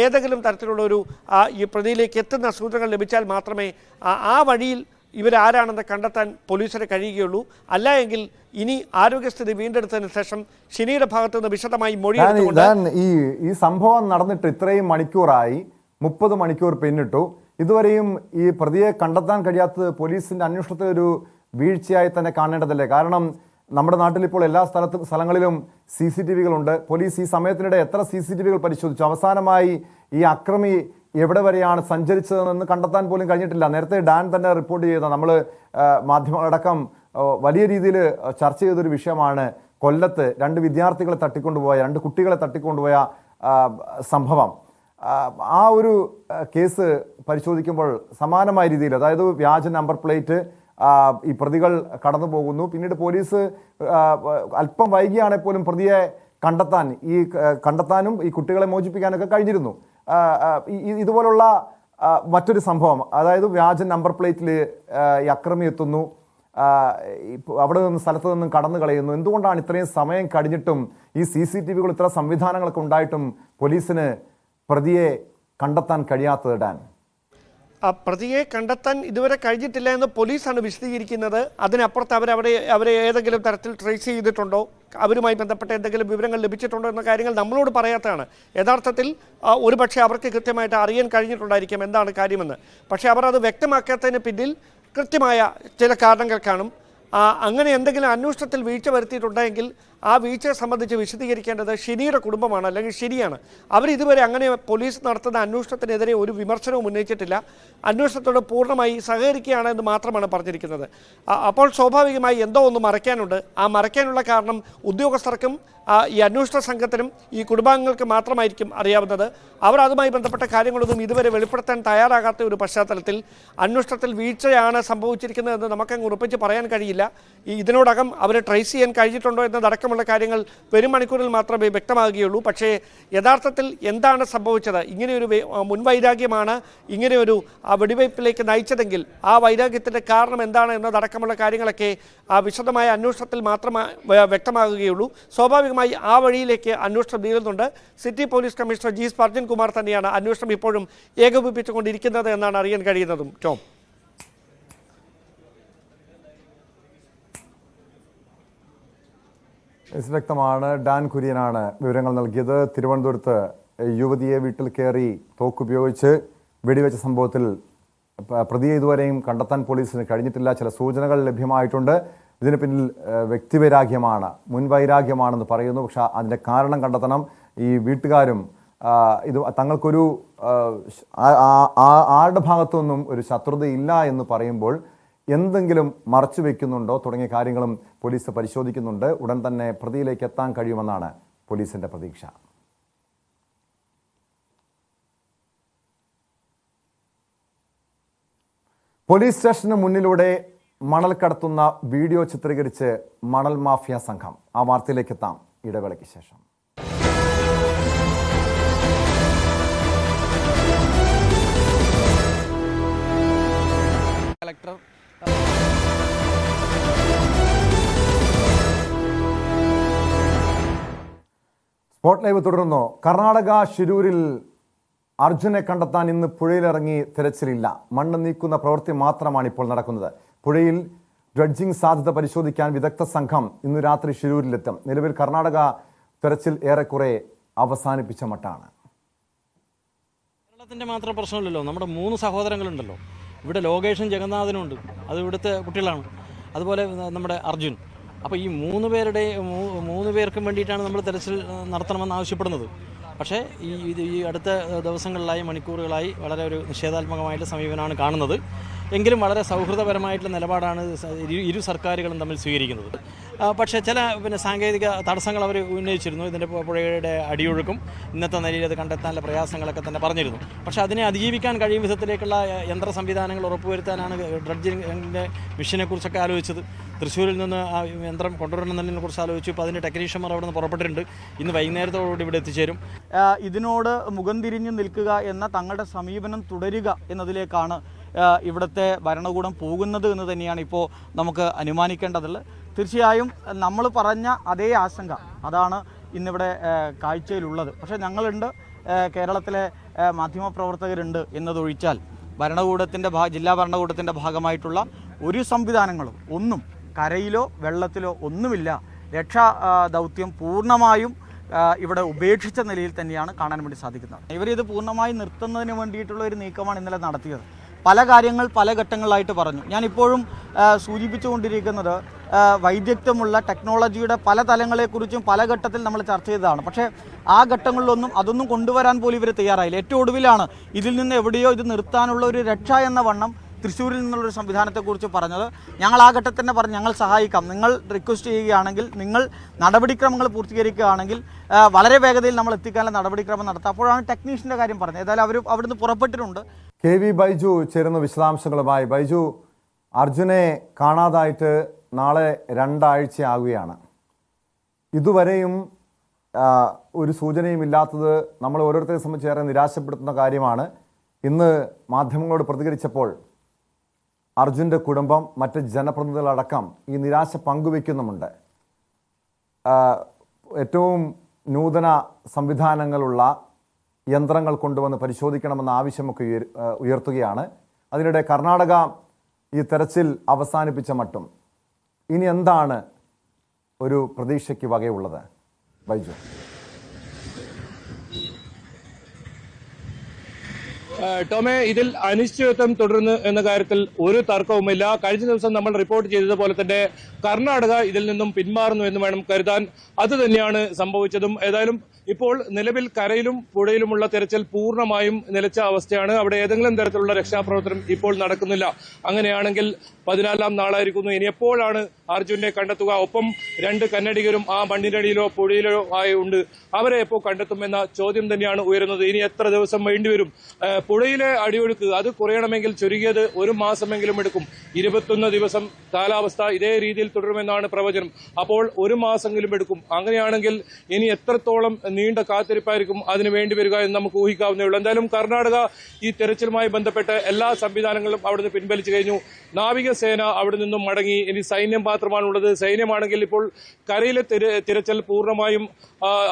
ഏതെങ്കിലും തരത്തിലുള്ള ഈ പ്രതിയിലേക്ക് എത്തുന്ന സൂചനകൾ ലഭിച്ചാൽ മാത്രമേ ആ വഴിയിൽ ഇവരാരാണെന്ന് കണ്ടെത്താൻ പോലീസിന് കഴിയുകയുള്ളൂ. അല്ല എങ്കിൽ ഇനി ആരോഗ്യസ്ഥിതി വീണ്ടെടുത്തതിന് ശേഷം ഷിനിയുടെ ഭാഗത്തു നിന്ന് വിശദമായി മൊഴി ഈ സംഭവം നടന്നിട്ട് ഇത്രയും മണിക്കൂറായി, 30 മണിക്കൂർ പിന്നിട്ടു. ഇതുവരെയും ഈ പ്രതിയെ കണ്ടെത്താൻ കഴിയാത്തത് പോലീസിന്റെ അന്വേഷണത്തിൽ ഒരു വീഴ്ചയായി തന്നെ കാണേണ്ടതല്ലേ? കാരണം നമ്മുടെ നാട്ടിൽ ഇപ്പോൾ എല്ലാ സ്ഥലങ്ങളിലും CCTVകളുണ്ട്. പോലീസ് ഈ സമയത്തിനിടെ എത്ര CCTVകൾ പരിശോധിച്ചു? അവസാനമായി ഈ അക്രമി എവിടെ വരെയാണ് സഞ്ചരിച്ചതെന്ന് കണ്ടെത്താൻ പോലും കഴിഞ്ഞിട്ടില്ല. നേരത്തെ ഡാൻ തന്നെ റിപ്പോർട്ട് ചെയ്ത, നമ്മൾ മാധ്യമങ്ങളടക്കം വലിയ രീതിയിൽ ചർച്ച ചെയ്തൊരു വിഷയമാണ് കൊല്ലത്ത് 2 വിദ്യാർത്ഥികളെ തട്ടിക്കൊണ്ടുപോയ, 2 കുട്ടികളെ തട്ടിക്കൊണ്ടുപോയ സംഭവം. ആ ഒരു കേസ് പരിശോധിക്കുമ്പോൾ സമാനമായ രീതിയിൽ, അതായത് വ്യാജ നമ്പർ പ്ലേറ്റ്, ഈ പ്രതികൾ കടന്നു പോകുന്നു, പിന്നീട് പോലീസ് അല്പം വൈകിയാണെങ്കിൽ പോലും പ്രതിയെ കണ്ടെത്താനും ഈ കുട്ടികളെ മോചിപ്പിക്കാനൊക്കെ കഴിഞ്ഞിരുന്നു. ഇതുപോലുള്ള മറ്റൊരു സംഭവം, അതായത് വ്യാജ നമ്പർ പ്ലേറ്റിൽ ഈ അക്രമി എത്തുന്നു, അവിടെ നിന്ന് സ്ഥലത്ത് നിന്നും കടന്നു കളയുന്നു. എന്തുകൊണ്ടാണ് ഇത്രയും സമയം കഴിഞ്ഞിട്ടും ഈ CCTV-കൾ ഇത്ര സംവിധാനങ്ങളൊക്കെ ഉണ്ടായിട്ടും പോലീസിന് പ്രതിയെ കണ്ടെത്താൻ കഴിയാത്തത്? ഡാൻ, പ്രതിയെ കണ്ടെത്താൻ ഇതുവരെ കഴിഞ്ഞിട്ടില്ല എന്ന് പോലീസാണ് വിശദീകരിക്കുന്നത്. അതിനപ്പുറത്ത് അവരെ ഏതെങ്കിലും തരത്തിൽ ട്രേസ് ചെയ്തിട്ടുണ്ടോ, അവരുമായി ബന്ധപ്പെട്ട എന്തെങ്കിലും വിവരങ്ങൾ ലഭിച്ചിട്ടുണ്ടോ എന്ന കാര്യങ്ങൾ നമ്മളോട് പറയാത്തതാണ്. യഥാർത്ഥത്തിൽ ഒരുപക്ഷെ അവർക്ക് കൃത്യമായിട്ട് അറിയാൻ കഴിഞ്ഞിട്ടുണ്ടായിരിക്കും എന്താണ് കാര്യമെന്ന്. പക്ഷേ അവർ അത് വ്യക്തമാക്കാത്തതിന് പിന്നിൽ കൃത്യമായ ചില കാരണങ്ങൾ കാണും. അങ്ങനെ എന്തെങ്കിലും അന്വേഷണത്തിൽ വീഴ്ച വരുത്തിയിട്ടുണ്ടെങ്കിൽ ആ വീഴ്ചയെ സംബന്ധിച്ച് വിശദീകരിക്കേണ്ടത് ഷിനിയുടെ കുടുംബമാണ്, അല്ലെങ്കിൽ ഷിനിയാണ്. അവരിതുവരെ അങ്ങനെ പോലീസ് നടത്തുന്ന അന്വേഷണത്തിനെതിരെ ഒരു വിമർശനവും ഉന്നയിച്ചിട്ടില്ല. അന്വേഷണത്തോട് പൂർണ്ണമായി സഹകരിക്കുകയാണ് എന്ന് മാത്രമാണ് പറഞ്ഞിരിക്കുന്നത്. അപ്പോൾ സ്വാഭാവികമായി എന്തോ ഒന്ന് മറയ്ക്കാനുണ്ട്. ആ മറയ്ക്കാനുള്ള കാരണം ഉദ്യോഗസ്ഥർക്കും ഈ അന്വേഷണ സംഘത്തിനും ഈ കുടുംബാംഗങ്ങൾക്ക് മാത്രമായിരിക്കും അറിയാവുന്നത്. അവർ അതുമായി ബന്ധപ്പെട്ട കാര്യങ്ങളൊന്നും ഇതുവരെ വെളിപ്പെടുത്താൻ തയ്യാറാകാത്ത ഒരു പശ്ചാത്തലത്തിൽ അന്വേഷണത്തിൽ വീഴ്ചയാണ് സംഭവിച്ചിരിക്കുന്നതെന്ന് നമുക്കങ്ങ് ഉറപ്പിച്ച് പറയാൻ കഴിയില്ല. ഇതിനോടകം അവരെ ട്രേസ് ചെയ്യാൻ കഴിഞ്ഞിട്ടുണ്ടോ എന്നതടക്കമുള്ള കാര്യങ്ങൾ വരും മണിക്കൂറിൽ മാത്രമേ വ്യക്തമാകുകയുള്ളൂ. പക്ഷേ യഥാർത്ഥത്തിൽ എന്താണ് സംഭവിച്ചത്, ഇങ്ങനെയൊരു മുൻവൈരാഗ്യമാണ് ഇങ്ങനെയൊരു വെടിവയ്പ്പിലേക്ക് നയിച്ചതെങ്കിൽ ആ വൈരാഗ്യത്തിൻ്റെ കാരണം എന്താണ് എന്നതടക്കമുള്ള കാര്യങ്ങളൊക്കെ വിശദമായ അന്വേഷണത്തിൽ മാത്രമേ വ്യക്തമാകുകയുള്ളൂ. സ്വാഭാവികമായി ആ വഴിയിലേക്ക് അന്വേഷണം നീളുന്നുണ്ട്. City police commissioner G Sparjan Kumar തന്നെയാണ് അന്വേഷണം ഇപ്പോഴും ഏകോപിപ്പിച്ചുകൊണ്ടിരിക്കുന്നത് എന്നാണ് അറിയാൻ കഴിയുന്നതും. ടോം, വ്യക്തമാണ്. ഡാൻ കുര്യനാണ് വിവരങ്ങൾ നൽകിയത്. തിരുവനന്തപുരത്ത് യുവതിയെ വീട്ടിൽ കയറി തോക്കുപയോഗിച്ച് വെടിവെച്ച സംഭവത്തിൽ പ്രതിയെ ഇതുവരെയും കണ്ടെത്താൻ പോലീസിന് കഴിഞ്ഞിട്ടില്ല. ചില സൂചനകൾ ലഭ്യമായിട്ടുണ്ട്. ഇതിന് പിന്നിൽ വ്യക്തിവൈരാഗ്യമാണ്, മുൻവൈരാഗ്യമാണെന്ന് പറയുന്നു. പക്ഷെ അതിൻ്റെ കാരണം കണ്ടെത്തണം. ഈ വീട്ടുകാരും ഇത് തങ്ങൾക്കൊരു ആരുടെ ഭാഗത്തുനിന്നും ഒരു ശത്രുതയില്ല എന്ന് പറയുമ്പോൾ എന്തെങ്കിലും മറച്ചു വെക്കുന്നുണ്ടോ തുടങ്ങിയ കാര്യങ്ങളും പോലീസ് പരിശോധിക്കുന്നുണ്ട്. ഉടൻ തന്നെ പ്രതിയിലേക്ക് എത്താൻ കഴിയുമെന്നാണ് പോലീസിന്റെ പ്രതീക്ഷ. പോലീസ് സ്റ്റേഷന് മുന്നിലൂടെ മണൽ കടത്തുന്ന വീഡിയോ ചിത്രീകരിച്ച് മണൽ മാഫിയ സംഘം. ആ വാർത്തയിലേക്ക് എത്താം ഇടവേളയ്ക്ക് ശേഷം. കളക്ടർ സ്പോട്ട് ലൈവ് തുടരുന്നു. കർണാടക ഷിരൂരിൽ അർജുനെ കണ്ടെത്താൻ ഇന്ന് പുഴയിലിറങ്ങി തിരച്ചിലില്ല. മണ്ണ് നീക്കുന്ന പ്രവൃത്തി മാത്രമാണ് ഇപ്പോൾ നടക്കുന്നത്. പുഴയിൽ ഡ്രഡ്ജിംഗ് സാധ്യത പരിശോധിക്കാൻ വിദഗ്ധ സംഘം ഇന്ന് രാത്രി ഷിരൂരിലെത്തും. നിലവിൽ കർണാടക തെരച്ചിൽ ഏറെക്കുറെ അവസാനിപ്പിച്ച മട്ടാണ്. കേരളത്തിൻ്റെ മാത്രം പ്രശ്നമില്ലല്ലോ, നമ്മുടെ 3 സഹോദരങ്ങളുണ്ടല്ലോ. ഇവിടെ ലോകേഷും ജഗന്നാഥനും ഉണ്ട്, അത് ഇവിടുത്തെ കുട്ടികളാണ്. അതുപോലെ നമ്മുടെ അർജുൻ. അപ്പോൾ ഈ 3 പേർക്കും വേണ്ടിയിട്ടാണ് നമ്മൾ തെരച്ചിൽ നടത്തണമെന്ന് ആവശ്യപ്പെടുന്നത്. പക്ഷേ ഈ അടുത്ത ദിവസങ്ങളിലായി, മണിക്കൂറുകളായി വളരെ ഒരു നിഷേധാത്മകമായിട്ടുള്ള സമീപനമാണ് കാണുന്നത്. എങ്കിലും വളരെ സൗഹൃദപരമായിട്ടുള്ള നിലപാടാണ് ഇരു സർക്കാരുകളും തമ്മിൽ സ്വീകരിക്കുന്നത്. പക്ഷേ ചില സാങ്കേതിക തടസ്സങ്ങൾ അവർ ഉന്നയിച്ചിരുന്നു. ഇതിൻ്റെ പുഴയുടെ അടിയൊഴുക്കും ഇന്നത്തെ നിലയിൽ അത് കണ്ടെത്താനുള്ള പ്രയാസങ്ങളൊക്കെ തന്നെ പറഞ്ഞിരുന്നു. പക്ഷേ അതിനെ അതിജീവിക്കാൻ കഴിയും വിധത്തിലേക്കുള്ള യന്ത്ര സംവിധാനങ്ങൾ ഉറപ്പുവരുത്താനാണ് ഡ്രഡ്ജിങ്ങിൻ്റെ മിഷനെക്കുറിച്ചൊക്കെ ആലോചിച്ചത്. തൃശ്ശൂരിൽ നിന്ന് ആ യന്ത്രം കൊണ്ടുവരണമെന്നതിനെ കുറിച്ച് ആലോചിച്ചു. ഇപ്പോൾ അതിൻ്റെ ടെക്നീഷ്യന്മാർ അവിടെ നിന്ന് പുറപ്പെട്ടിട്ടുണ്ട്. ഇന്ന് വൈകുന്നേരത്തോടുകൂടി ഇവിടെ എത്തിച്ചേരും. ഇതിനോട് മുഖം തിരിഞ്ഞു നിൽക്കുക എന്ന തങ്ങളുടെ സമീപനം തുടരുക എന്നതിലേക്കാണ് ഇവിടുത്തെ ഭരണകൂടം പോകുന്നത് എന്ന് തന്നെയാണ് ഇപ്പോൾ നമുക്ക് അനുമാനിക്കേണ്ടതുള്ളത്. തീർച്ചയായും നമ്മൾ പറഞ്ഞ അതേ ആശങ്ക അതാണ് ഇന്നിവിടെ കാഴ്ചയിലുള്ളത്. പക്ഷേ ഞങ്ങളുണ്ട്, കേരളത്തിലെ മാധ്യമപ്രവർത്തകരുണ്ട് എന്നതൊഴിച്ചാൽ ജില്ലാ ഭരണകൂടത്തിൻ്റെ ഭാഗമായിട്ടുള്ള ഒരു സംവിധാനങ്ങളും ഒന്നും കരയിലോ വെള്ളത്തിലോ ഒന്നുമില്ല. രക്ഷാ ദൗത്യം പൂർണ്ണമായും ഇവിടെ ഉപേക്ഷിച്ച നിലയിൽ തന്നെയാണ് കാണാൻ വേണ്ടി സാധിക്കുന്നത്. ഇവരിത് പൂർണ്ണമായി നിർത്തുന്നതിന് വേണ്ടിയിട്ടുള്ള ഒരു നീക്കമാണ് ഇന്നലെ നടത്തിയത്. പല കാര്യങ്ങൾ പല ഘട്ടങ്ങളിലായിട്ട് പറഞ്ഞു. ഞാനിപ്പോഴും സൂചിപ്പിച്ചുകൊണ്ടിരിക്കുന്നത് വൈദഗ്ധ്യമുള്ള ടെക്നോളജിയുടെ പല തലങ്ങളെക്കുറിച്ചും പല ഘട്ടത്തിൽ നമ്മൾ ചർച്ച ചെയ്തതാണ്. പക്ഷേ ആ ഘട്ടങ്ങളിലൊന്നും അതൊന്നും കൊണ്ടുവരാൻ പോലും ഇവർ തയ്യാറായില്ല. ഏറ്റവും ഒടുവിലാണ് ഇതിൽ നിന്ന് എവിടെയോ ഇത് നിർത്താനുള്ള ഒരു രക്ഷ എന്ന വണ്ണം തൃശ്ശൂരിൽ നിന്നുള്ളൊരു സംവിധാനത്തെക്കുറിച്ച് പറഞ്ഞത്. ഞങ്ങൾ ആ ഘട്ടത്തിൽ തന്നെ പറഞ്ഞു, ഞങ്ങൾ സഹായിക്കാം, നിങ്ങൾ റിക്വസ്റ്റ് ചെയ്യുകയാണെങ്കിൽ, നിങ്ങൾ നടപടിക്രമങ്ങൾ പൂർത്തീകരിക്കുകയാണെങ്കിൽ വളരെ വേഗതയിൽ നമ്മൾ എത്തിക്കാനുള്ള നടപടിക്രമം നടത്താം. അപ്പോഴാണ് ടെക്നീഷ്യൻ്റെ കാര്യം പറഞ്ഞത്. ഏതായാലും അവർ അവിടുന്ന് പുറപ്പെട്ടിട്ടുണ്ട്. KV ബൈജു ചേരുന്ന വിശദാംശങ്ങളുമായി. ബൈജു, അർജുനെ കാണാതായിട്ട് നാളെ 2 ആഴ്ചയാകുകയാണ്. ഇതുവരെയും ഒരു സൂചനയും ഇല്ലാത്തത് നമ്മൾ ഓരോരുത്തരെ സംബന്ധിച്ച് ഏറെ നിരാശപ്പെടുത്തുന്ന കാര്യമാണ്. ഇന്ന് മാധ്യമങ്ങളോട് പ്രതികരിച്ചപ്പോൾ അർജുൻ്റെ കുടുംബം, മറ്റ് ജനപ്രതിനിധികളടക്കം ഈ നിരാശ പങ്കുവയ്ക്കുന്നുമുണ്ട്. ഏറ്റവും നൂതന സംവിധാനങ്ങളുള്ള യന്ത്രങ്ങൾ കൊണ്ടുവന്ന് പരിശോധിക്കണമെന്ന ആവശ്യമൊക്കെ ഉയർത്തുകയാണ്. അതിനിടെ കർണാടക ഈ തെരച്ചിൽ അവസാനിപ്പിച്ച മട്ടും ഇനി എന്താണ് ഒരു പ്രതീക്ഷയ്ക്ക് വകയുള്ളത്? ബൈജു, ടോമെ, ഇതിൽ അനിശ്ചിതത്വം തുടരുന്നു എന്ന കാര്യത്തിൽ ഒരു തർക്കവുമില്ല. കഴിഞ്ഞ ദിവസം നമ്മൾ റിപ്പോർട്ട് ചെയ്തതുപോലെ തന്നെ കർണാടക ഇതിൽ നിന്നും പിന്മാറുന്നു എന്ന് വേണം കരുതാൻ. അത് തന്നെയാണ് സംഭവിച്ചതും. ഏതായാലും ഇപ്പോൾ നിലവിൽ കരയിലും പുഴയിലുമുള്ള തെരച്ചിൽ പൂർണ്ണമായും നിലച്ച അവസ്ഥയാണ്. അവിടെ ഏതെങ്കിലും തരത്തിലുള്ള രക്ഷാപ്രവർത്തനം ഇപ്പോൾ നടക്കുന്നില്ല. അങ്ങനെയാണെങ്കിൽ 14-ാം നാളായിരിക്കുന്നു. ഇനി എപ്പോഴാണ് അർജുനെ കണ്ടെത്തുക? ഒപ്പം 2 കന്നഡികരും ആ മണ്ണിനടിയിലോ പുഴയിലോ ആയി ഉണ്ട്. അവരെ എപ്പോൾ കണ്ടെത്തുമെന്ന ചോദ്യം തന്നെയാണ് ഉയരുന്നത്. ഇനി എത്ര ദിവസം വേണ്ടിവരും? പുഴയിലെ അടിയൊഴുക്ക് അത് കുറയണമെങ്കിൽ ചുരുങ്ങിയത് 1 മാസമെങ്കിലും എടുക്കും. 21 ദിവസം കാലാവസ്ഥ ഇതേ രീതിയിൽ തുടരുമെന്നാണ് പ്രവചനം. അപ്പോൾ 1 മാസമെങ്കിലും എടുക്കും. അങ്ങനെയാണെങ്കിൽ ഇനി എത്രത്തോളം നീണ്ട കാത്തിരിപ്പായിരിക്കും അതിന് വേണ്ടി വരിക എന്ന് നമുക്ക് ഊഹിക്കാവുന്നേ ഉള്ളൂ. എന്തായാലും കർണാടക ഈ തെരച്ചിലുമായി ബന്ധപ്പെട്ട് എല്ലാ സംവിധാനങ്ങളും അവിടുന്ന് പിൻവലിച്ചു കഴിഞ്ഞു. നാവികസേന അവിടെ നിന്നും മടങ്ങി. ഇനി സൈന്യം മാത്രമാണുള്ളത്. സൈന്യമാണെങ്കിൽ ഇപ്പോൾ കരയിലെ തിരച്ചിൽ പൂർണ്ണമായും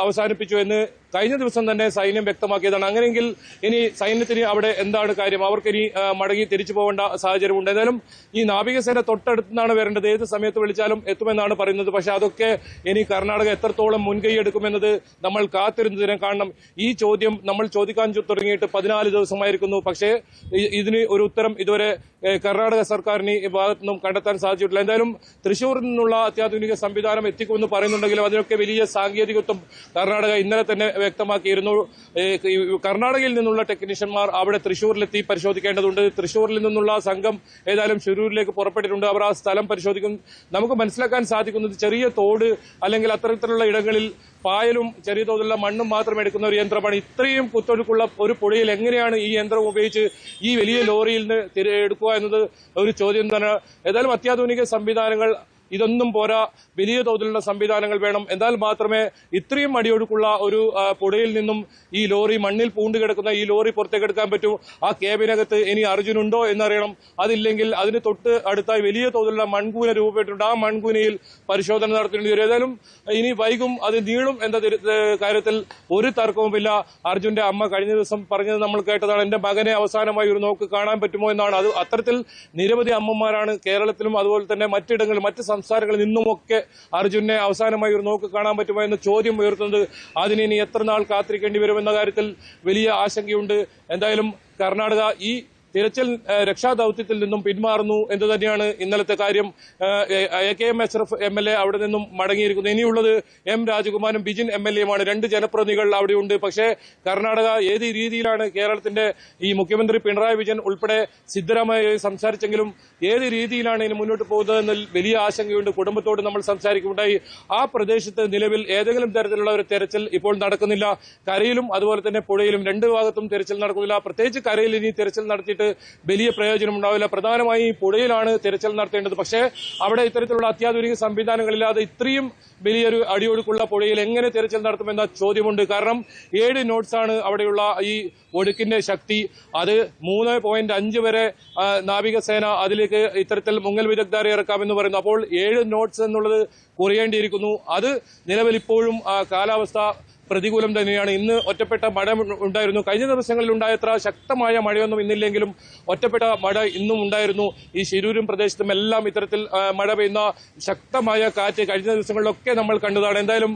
അവസാനിപ്പിച്ചു എന്ന് കഴിഞ്ഞ ദിവസം തന്നെ സൈന്യം വ്യക്തമാക്കിയതാണ്. അങ്ങനെയെങ്കിൽ ഇനി സൈന്യത്തിന് അവിടെ എന്താണ് കാര്യം? അവർക്കിനി മടങ്ങി തിരിച്ചു പോകേണ്ട സാഹചര്യമുണ്ട്. എന്തായാലും ഈ നാവികസേന തൊട്ടടുത്തുനിന്നാണ് വരേണ്ടത്. ഏത് സമയത്ത് വിളിച്ചാലും എത്തുമെന്നാണ് പറയുന്നത്. പക്ഷെ അതൊക്കെ ഇനി കർണാടക എത്രത്തോളം മുൻകൈ എടുക്കുമെന്നത് നമ്മൾ കാത്തിരുന്നതിനെ കാണണം. ഈ ചോദ്യം നമ്മൾ ചോദിക്കാൻ തുടങ്ങിയിട്ട് 14 ദിവസമായിരിക്കുന്നു. പക്ഷേ ഇതിന് ഒരു ഉത്തരം ഇതുവരെ കർണാടക സർക്കാരിന് ഈ ഭാഗത്തുനിന്നും കണ്ടെത്താൻ സാധിച്ചിട്ടില്ല. എന്തായാലും തൃശ്ശൂരിൽ നിന്നുള്ള അത്യാധുനിക സംവിധാനം എത്തിക്കുമെന്ന് പറയുന്നുണ്ടെങ്കിലും അതിനൊക്കെ വലിയ സാങ്കേതികത്വം കർണാടക ഇന്നലെ തന്നെ വ്യക്തമാക്കിയിരുന്നു. കർണാടകയിൽ നിന്നുള്ള ടെക്നീഷ്യന്മാർ അവിടെ തൃശ്ശൂരിലെത്തി പരിശോധിക്കേണ്ടതുണ്ട്. തൃശ്ശൂരിൽ നിന്നുള്ള സംഘം ഏതായാലും ഷിരൂരിലേക്ക് പുറപ്പെട്ടിട്ടുണ്ട്. അവർ ആ സ്ഥലം പരിശോധിക്കും. നമുക്ക് മനസ്സിലാക്കാൻ സാധിക്കുന്നത് ചെറിയ തോട് അല്ലെങ്കിൽ അത്തരത്തിലുള്ള ഇടങ്ങളിൽ പായലും ചെറിയ തോതിലുള്ള മണ്ണും മാത്രം എടുക്കുന്ന ഒരു യന്ത്രമാണ്. ഇത്രയും കുത്തൊഴുക്കുള്ള ഒരു പുഴയിൽ എങ്ങനെയാണ് ഈ യന്ത്രം ഉപയോഗിച്ച് ഈ വലിയ ലോറിയിൽ നിന്ന് എടുക്കുക എന്നത് ഒരു ചോദ്യം തന്നെ. ഏതായാലും അത്യാധുനിക സംവിധാനങ്ങൾ ഇതൊന്നും പോരാ, വലിയ തോതിലുള്ള സംവിധാനങ്ങൾ വേണം. എന്നാൽ മാത്രമേ ഇത്രയും അടിയൊഴുക്കുള്ള ഒരു പുഴയിൽ നിന്നും ഈ ലോറി, മണ്ണിൽ പൂണ്ടുകിടക്കുന്ന ഈ ലോറി പുറത്തേക്കെടുക്കാൻ പറ്റൂ. ആ ക്യാബിനകത്ത് ഇനി അർജുനുണ്ടോ എന്നറിയണം. അതില്ലെങ്കിൽ അതിന് തൊട്ട് അടുത്തായി വലിയ തോതിലുള്ള മൺകൂന രൂപപ്പെട്ടിട്ടുണ്ട്. ആ മൺകൂനയിൽ പരിശോധന നടത്തേണ്ടി വരും. ഏതായാലും ഇനി വൈകും, അത് നീളും എന്ന കാര്യത്തിൽ ഒരു തർക്കവുമില്ല. അർജുന്റെ അമ്മ കഴിഞ്ഞ ദിവസം പറഞ്ഞത് നമ്മൾ കേട്ടതാണ്. എന്റെ മകനെ അവസാനമായി ഒരു നോക്ക് കാണാൻ പറ്റുമോ എന്നാണ്. അത് അത്തരത്തിൽ നിരവധി അമ്മമാരാണ് കേരളത്തിലും അതുപോലെ തന്നെ മറ്റിടങ്ങളിൽ മറ്റ് സംസ്ഥാനങ്ങളിൽ നിന്നുമൊക്കെ അർജുനെ അവസാനമായി ഒരു നോക്ക് കാണാൻ പറ്റുമോ എന്ന ചോദ്യം ഉയർത്തുന്നത്. അതിന് ഇനി എത്ര നാൾ കാത്തിരിക്കേണ്ടി വരുമെന്ന കാര്യത്തിൽ വലിയ ആശങ്കയുണ്ട്. എന്തായാലും കർണാടക ഈ തിരച്ചിൽ രക്ഷാദൌത്യത്തിൽ നിന്നും പിന്മാറുന്നു എന്ന് തന്നെയാണ് ഇന്നലത്തെ കാര്യം. AKM അഷ്റഫ് MLA അവിടെ നിന്നും മടങ്ങിയിരിക്കുന്നു. ഇനിയുള്ളത് M രാജകുമാരനും ബിജിൻ MLAയുമാണ്. 2 ജനപ്രതിനിധികൾ അവിടെയുണ്ട്. പക്ഷേ കർണാടക ഏത് രീതിയിലാണ് കേരളത്തിന്റെ ഈ മുഖ്യമന്ത്രി പിണറായി വിജയൻ ഉൾപ്പെടെ സിദ്ധരാമയ്യ സംസാരിച്ചെങ്കിലും ഏത് രീതിയിലാണ് ഇനി മുന്നോട്ട് പോകുന്നത് എന്നതിൽ വലിയ ആശങ്കയുണ്ട്. കുടുംബത്തോട് നമ്മൾ സംസാരിക്കുകയുണ്ടായി. ആ പ്രദേശത്ത് നിലവിൽ ഏതെങ്കിലും തരത്തിലുള്ള ഒരു തെരച്ചിൽ ഇപ്പോൾ നടക്കുന്നില്ല. കരയിലും അതുപോലെ തന്നെ പുഴയിലും 2 ഭാഗത്തും തെരച്ചിൽ നടക്കുന്നില്ല. പ്രത്യേകിച്ച് കരയിൽ ഇനി തെരച്ചിൽ നടത്തിയിട്ട് വലിയ പ്രയോജനം ഉണ്ടാവില്ല. പ്രധാനമായി പുഴയിലാണ് തെരച്ചിൽ നടത്തേണ്ടത്. പക്ഷേ അവിടെ ഇത്തരത്തിലുള്ള അത്യാധുനിക സംവിധാനങ്ങളില്ലാതെ ഇത്രയും വലിയൊരു അടിയൊഴുക്കുള്ള പുഴയിൽ എങ്ങനെ തെരച്ചിൽ നടത്തുമെന്ന ചോദ്യമുണ്ട്. കാരണം 7 നോട്ട്സാണ് അവിടെയുള്ള ഈ ഒഴുക്കിന്റെ ശക്തി. അത് 3.5 വരെ നാവികസേന അതിലേക്ക് ഇത്തരത്തിൽ മുങ്ങൽ വിദഗ്ധരെ ഇറക്കാമെന്ന് പറയുന്നു. അപ്പോൾ 7 നോട്ട്സ് എന്നുള്ളത് കുറയേണ്ടിയിരിക്കുന്നു. അത് നിലവിൽ ഇപ്പോഴും കാലാവസ്ഥ പ്രതികൂലം തന്നെയാണ്. ഇന്ന് ഒറ്റപ്പെട്ട മഴ ഉണ്ടായിരുന്നു. കഴിഞ്ഞ ദിവസങ്ങളിൽ ഉണ്ടായത്ര ശക്തമായ മഴയൊന്നും ഇന്നില്ലെങ്കിലും ഒറ്റപ്പെട്ട മഴ ഇന്നും ഉണ്ടായിരുന്നു. ഈ ശിരൂരും പ്രദേശത്തും എല്ലാം ഇത്തരത്തിൽ മഴ പെയ്യുന്ന ശക്തമായ കാറ്റ് കഴിഞ്ഞ ദിവസങ്ങളിലൊക്കെ നമ്മൾ കണ്ടതാണ്. എന്തായാലും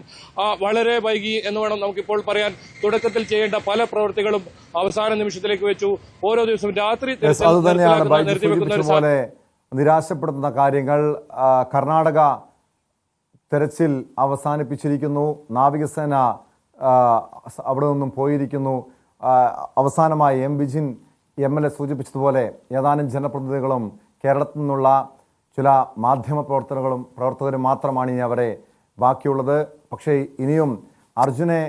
വളരെ വൈകി എന്ന് വേണം നമുക്കിപ്പോൾ പറയാൻ. തുടക്കത്തിൽ ചെയ്യേണ്ട പല പ്രവൃത്തികളും അവസാന നിമിഷത്തിലേക്ക് വെച്ചു. ഓരോ ദിവസവും രാത്രി പോലെ നിരാശപ്പെടുത്തുന്ന കാര്യങ്ങൾ. കർണാടക തെരച്ചിൽ അവസാനിപ്പിച്ചിരിക്കുന്നു. നാവികസേന അവിടെ നിന്നും പോയിരിക്കുന്നു. അവസാനമായി M ബിജിൻ MLA സൂചിപ്പിച്ചതുപോലെ ഏതാനും ജനപ്രതിനിധികളും കേരളത്തിൽ നിന്നുള്ള ചില മാധ്യമ പ്രവർത്തകരും മാത്രമാണ് ഇനി അവരെ ബാക്കിയുള്ളത്. പക്ഷേ ഇനിയും അർജുനെ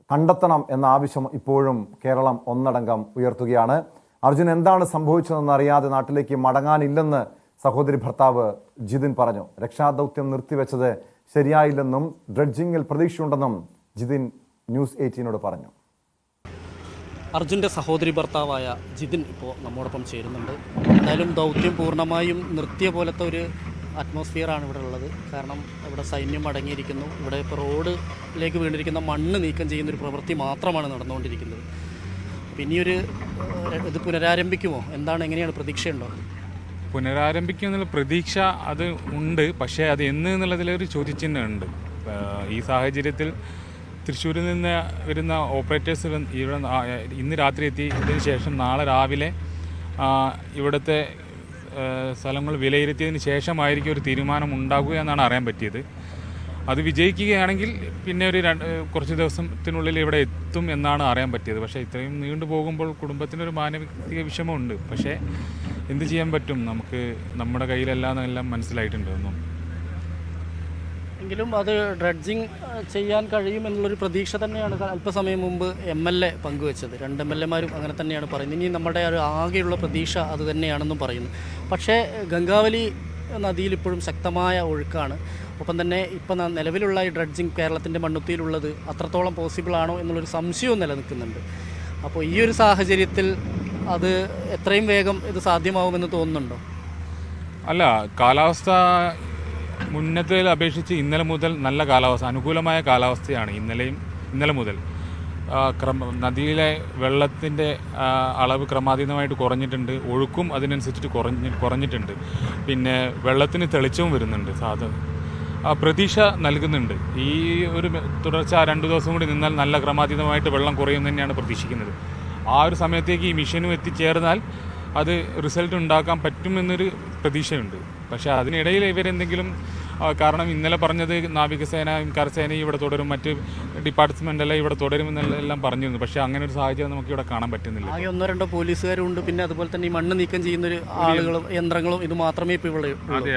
കണ്ടെത്തണം എന്ന ആവശ്യം ഇപ്പോഴും കേരളം ഒന്നടങ്കം ഉയർത്തുകയാണ്. അർജുൻ എന്താണ് സംഭവിച്ചതെന്ന് അറിയാതെ നാട്ടിലേക്ക് മടങ്ങാനില്ലെന്ന് സഹോദരി ഭർത്താവ് ജിതിൻ പറഞ്ഞു. രക്ഷാദൗത്യം നിർത്തിവെച്ചത് ശരിയായില്ലെന്നും ഡ്രഡ്ജിങ്ങിൽ പ്രതീക്ഷയുണ്ടെന്നും ജിതിൻ ന്യൂസ് 18 പറഞ്ഞു. അർജുൻ്റെ സഹോദരി ഭർത്താവായ ജിതിൻ ഇപ്പോൾ നമ്മോടൊപ്പം ചേരുന്നുണ്ട്. എന്തായാലും ദൗത്യം പൂർണ്ണമായും നിർത്തിയ പോലത്തെ ഒരു അറ്റ്മോസ്ഫിയറാണ് ഇവിടെ ഉള്ളത്. കാരണം ഇവിടെ സൈന്യം അടങ്ങിയിരിക്കുന്നു. ഇവിടെ ഇപ്പോൾ റോഡിലേക്ക് വീണിരിക്കുന്ന മണ്ണ് നീക്കം ചെയ്യുന്നൊരു പ്രവൃത്തി മാത്രമാണ് നടന്നുകൊണ്ടിരിക്കുന്നത്. പിന്നെയൊരു ഇത് പുനരാരംഭിക്കുമോ? എന്താണ്, എങ്ങനെയാണ്, പ്രതീക്ഷയുണ്ടോ? പുനരാരംഭിക്കും എന്നുള്ള പ്രതീക്ഷ അത് ഉണ്ട്. പക്ഷേ അത് എന്ന് എന്നുള്ളതിലൊരു ചോദ്യചിഹ്നമുണ്ട്. ഈ സാഹചര്യത്തിൽ തൃശ്ശൂരിൽ നിന്ന് വരുന്ന ഓപ്പറേറ്റേഴ്സ് ഇവിടെ ഇന്ന് രാത്രി എത്തി. ഇതിന് ശേഷം നാളെ രാവിലെ ഇവിടുത്തെ സ്ഥലങ്ങൾ വിലയിരുത്തിയതിന് ശേഷമായിരിക്കും ഒരു തീരുമാനം ഉണ്ടാകുക എന്നാണ് അറിയാൻ പറ്റിയത്. അത് വിജയിക്കുകയാണെങ്കിൽ പിന്നെ ഒരു കുറച്ച് ദിവസത്തിനുള്ളിൽ ഇവിടെ എത്തും എന്നാണ് അറിയാൻ പറ്റിയത്. പക്ഷേ ഇത്രയും നീണ്ടു പോകുമ്പോൾ കുടുംബത്തിനൊരു മാനസിക വിഷമമുണ്ട്. പക്ഷേ എന്ത് ചെയ്യാൻ പറ്റും, നമുക്ക് നമ്മുടെ കയ്യിലല്ലാന്നെല്ലാം മനസ്സിലായിട്ടുണ്ട്. ഒന്നും എങ്കിലും അത് ഡ്രഡ്ജിങ് ചെയ്യാൻ കഴിയുമെന്നുള്ളൊരു പ്രതീക്ഷ തന്നെയാണ് അല്പസമയം മുമ്പ് MLA പങ്കുവെച്ചത്. 2 MLAമാരും അങ്ങനെ തന്നെയാണ് പറയുന്നത്. ഇനി നമ്മുടെ ഒരു ആകെയുള്ള പ്രതീക്ഷ അത് തന്നെയാണെന്നും പറയുന്നു. പക്ഷേ ഗംഗാവലി നദിയിൽ ഇപ്പോഴും ശക്തമായ ഒഴുക്കാണ്. ഒപ്പം തന്നെ ഇപ്പം നിലവിലുള്ള ഈ ഡ്രഡ്ജിങ് കേരളത്തിൻ്റെ മണ്ണുത്തിയിലുള്ളത് അത്രത്തോളം പോസിബിളാണോ എന്നുള്ളൊരു സംശയവും നിലനിൽക്കുന്നുണ്ട്. അപ്പോൾ ഈ ഒരു സാഹചര്യത്തിൽ അത് എത്രയും വേഗം ഇത് സാധ്യമാവുമെന്ന് തോന്നുന്നുണ്ടോ? അല്ല, കാലാവസ്ഥ മുന്നത്തേൽ അപേക്ഷിച്ച് ഇന്നലെ മുതൽ നല്ല കാലാവസ്ഥ, അനുകൂലമായ കാലാവസ്ഥയാണ്. ഇന്നലെ മുതൽ നദിയിലെ വെള്ളത്തിൻ്റെ അളവ് ക്രമാതീതമായിട്ട് കുറഞ്ഞിട്ടുണ്ട്. ഒഴുക്കും അതിനനുസരിച്ചിട്ട് കുറഞ്ഞിട്ടുണ്ട്. പിന്നെ വെള്ളത്തിന് തെളിച്ചവും വരുന്നുണ്ട്. പ്രതീക്ഷ നൽകുന്നുണ്ട്. ഈ ഒരു തുടർച്ച 2 ദിവസം കൂടി നിന്നാൽ നല്ല ക്രമാതീതമായിട്ട് വെള്ളം കുറയുമെന്ന് തന്നെയാണ് പ്രതീക്ഷിക്കുന്നത്. ആ ഒരു സമയത്തേക്ക് ഈ മിഷനും എത്തിച്ചേർന്നാൽ അത് റിസൾട്ട് ഉണ്ടാക്കാൻ പറ്റുമെന്നൊരു പ്രതീക്ഷയുണ്ട്. പക്ഷേ അതിനിടയിൽ ഇവരെന്തെങ്കിലും, കാരണം ഇന്നലെ പറഞ്ഞത് നാവികസേനയും കരസേനയും ഇവിടെ തുടരും, മറ്റ് ഡിപ്പാർട്ട്മെൻ്റെല്ലാം ഇവിടെ തുടരുമെന്നെല്ലാം പറഞ്ഞിരുന്നു. പക്ഷേ അങ്ങനെ ഒരു സാഹചര്യം നമുക്ക് ഇവിടെ കാണാൻ പറ്റുന്നില്ല. ആകെ 1-2 പോലീസുകാരുണ്ട്. പിന്നെ അതുപോലെ തന്നെ ഈ മണ്ണ് നീക്കം ചെയ്യുന്നൊരു ആളുകളും യന്ത്രങ്ങളും ഇത് മാത്രമേ ഇപ്പോൾ ഇവിടെ.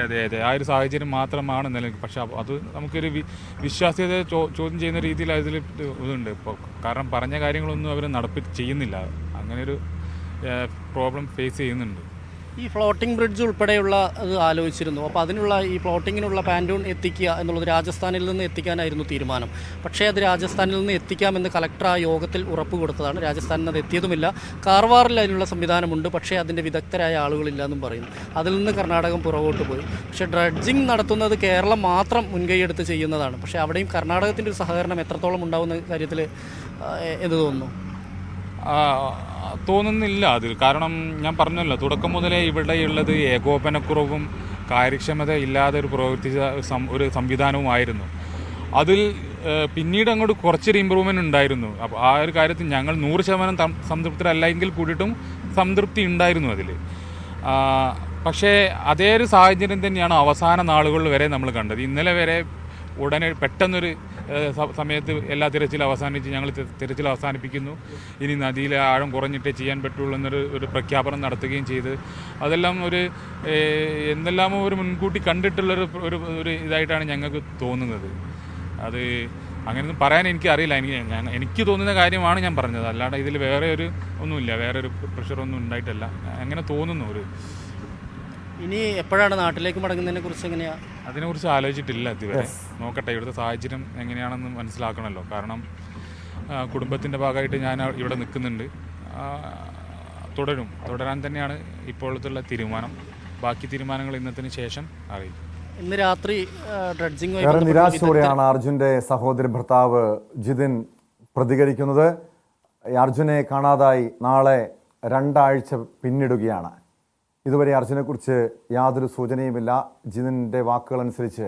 അതെ, ആ ഒരു സാഹചര്യം മാത്രമാണ് നിലനിൽക്കുന്നത്. പക്ഷേ അത് നമുക്കൊരു വിശ്വാസ്യത ചോദ്യം ചെയ്യുന്ന രീതിയിൽ അതിൽ ഇതുണ്ട് ഇപ്പോൾ. കാരണം പറഞ്ഞ കാര്യങ്ങളൊന്നും അവർ ചെയ്യുന്നില്ല. അങ്ങനെയൊരു പ്രോബ്ലം ഫേസ് ചെയ്യുന്നുണ്ട്. ഈ ഫ്ലോട്ടിംഗ് ബ്രിഡ്ജ് ഉൾപ്പെടെയുള്ള അത് ആലോചിച്ചിരുന്നു. അപ്പോൾ അതിനുള്ള ഈ ഫ്ലോട്ടിങ്ങിനുള്ള പാൻറ്റൂൺ എത്തിക്കുക എന്നുള്ളത് രാജസ്ഥാനിൽ നിന്ന് എത്തിക്കാനായിരുന്നു തീരുമാനം. പക്ഷേ അത് രാജസ്ഥാനിൽ നിന്ന് എത്തിക്കാമെന്ന് കലക്ടർ ആ യോഗത്തിൽ ഉറപ്പ് കൊടുത്തതാണ്. രാജസ്ഥാനിൽ നിന്ന് അത് എത്തിയതുമില്ല. കാർവാറിൽ അതിനുള്ള സംവിധാനമുണ്ട്, പക്ഷേ അതിൻ്റെ വിദഗ്ധരായ ആളുകളില്ല എന്നും പറയുന്നു. അതിൽ നിന്ന് കർണാടകം പുറകോട്ട് പോയി. പക്ഷേ ഡ്രഡ്ജിങ് നടത്തുന്നത് കേരളം മാത്രം മുൻകൈയെടുത്ത് ചെയ്യുന്നതാണ്. പക്ഷേ അവിടെയും കർണാടകത്തിൻ്റെ ഒരു സഹകരണം എത്രത്തോളം ഉണ്ടാവുന്ന കാര്യത്തിൽ എന്ത് തോന്നുന്നു? തോന്നുന്നില്ല അതിൽ. കാരണം ഞാൻ പറഞ്ഞല്ലോ, തുടക്കം മുതലേ ഇവിടെയുള്ളത് ഏകോപനക്കുറവും കാര്യക്ഷമത ഇല്ലാതെ ഒരു സംവിധാനവുമായിരുന്നു. അതിൽ പിന്നീട് അങ്ങോട്ട് കുറച്ചൊരു ഇമ്പ്രൂവ്മെൻറ്റ് ഉണ്ടായിരുന്നു. അപ്പോൾ ആ ഒരു കാര്യത്തിൽ ഞങ്ങൾ 100% സംതൃപ്തരല്ലെങ്കിൽ കൂടിയിട്ടും സംതൃപ്തി ഉണ്ടായിരുന്നു അതിൽ. പക്ഷേ അതേ ഒരു സാഹചര്യം തന്നെയാണ് അവസാന നാളുകളിൽ വരെ നമ്മൾ കണ്ടത്. ഇന്നലെ വരെ ഉടനെ പെട്ടെന്നൊരു സമയത്ത് എല്ലാ തിരച്ചിലും അവസാനിച്ച് ഞങ്ങൾ തിരച്ചിൽ അവസാനിപ്പിക്കുന്നു, ഇനി നദിയിലെ ആഴം കുറഞ്ഞിട്ടേ ചെയ്യാൻ പറ്റുള്ളൂ എന്നൊരു പ്രഖ്യാപനം നടത്തുകയും ചെയ്ത് അതെല്ലാം എന്തെല്ലാമോ ഒരു മുൻകൂട്ടി കണ്ടിട്ടുള്ളൊരു ഒരു ഇതായിട്ടാണ് ഞങ്ങൾക്ക് തോന്നുന്നത്. അത് അങ്ങനെയൊന്നും പറയാൻ എനിക്കറിയില്ല. എനിക്ക് തോന്നുന്ന കാര്യമാണ് ഞാൻ പറഞ്ഞത്. അല്ലാതെ ഇതിൽ വേറെ ഒന്നുമില്ല, വേറെ ഒരു പ്രഷറൊന്നും ഉണ്ടായിട്ടല്ല. അങ്ങനെ തോന്നുന്നു. ഇനി എപ്പോഴാണ് നാട്ടിലേക്ക് മടങ്ങുന്നതിനെ കുറിച്ച് എങ്ങനെയാണ്? അതിനെക്കുറിച്ച് ആലോചിച്ചിട്ടില്ല ഇതുവരെ. നോക്കട്ടെ, ഇവിടുത്തെ സാഹചര്യം എങ്ങനെയാണെന്ന് മനസ്സിലാക്കണമല്ലോ. കാരണം കുടുംബത്തിൻ്റെ ഭാഗമായിട്ട് ഞാൻ ഇവിടെ നിൽക്കുന്നുണ്ട്. തുടരാൻ തന്നെയാണ് ഇപ്പോഴത്തുള്ള തീരുമാനം. ബാക്കി തീരുമാനങ്ങൾ ഇന്നത്തിന് ശേഷം അറിയിക്കും. ഇന്ന് രാത്രി ഡ്രഡ്ജിംഗ് ഏറെ നിരാശയോടെയാണ് അർജുൻ്റെ സഹോദരി ഭർത്താവ് ജിതിൻ പ്രതികരിക്കുന്നത്. അർജുനെ കാണാതായി നാളെ 2 ആഴ്ച പിന്നിടുകയാണ്. ഇതുവരെ അർജുനെക്കുറിച്ച് യാതൊരു സൂചനയുമില്ല. ജിതിൻ്റെ വാക്കുകളനുസരിച്ച്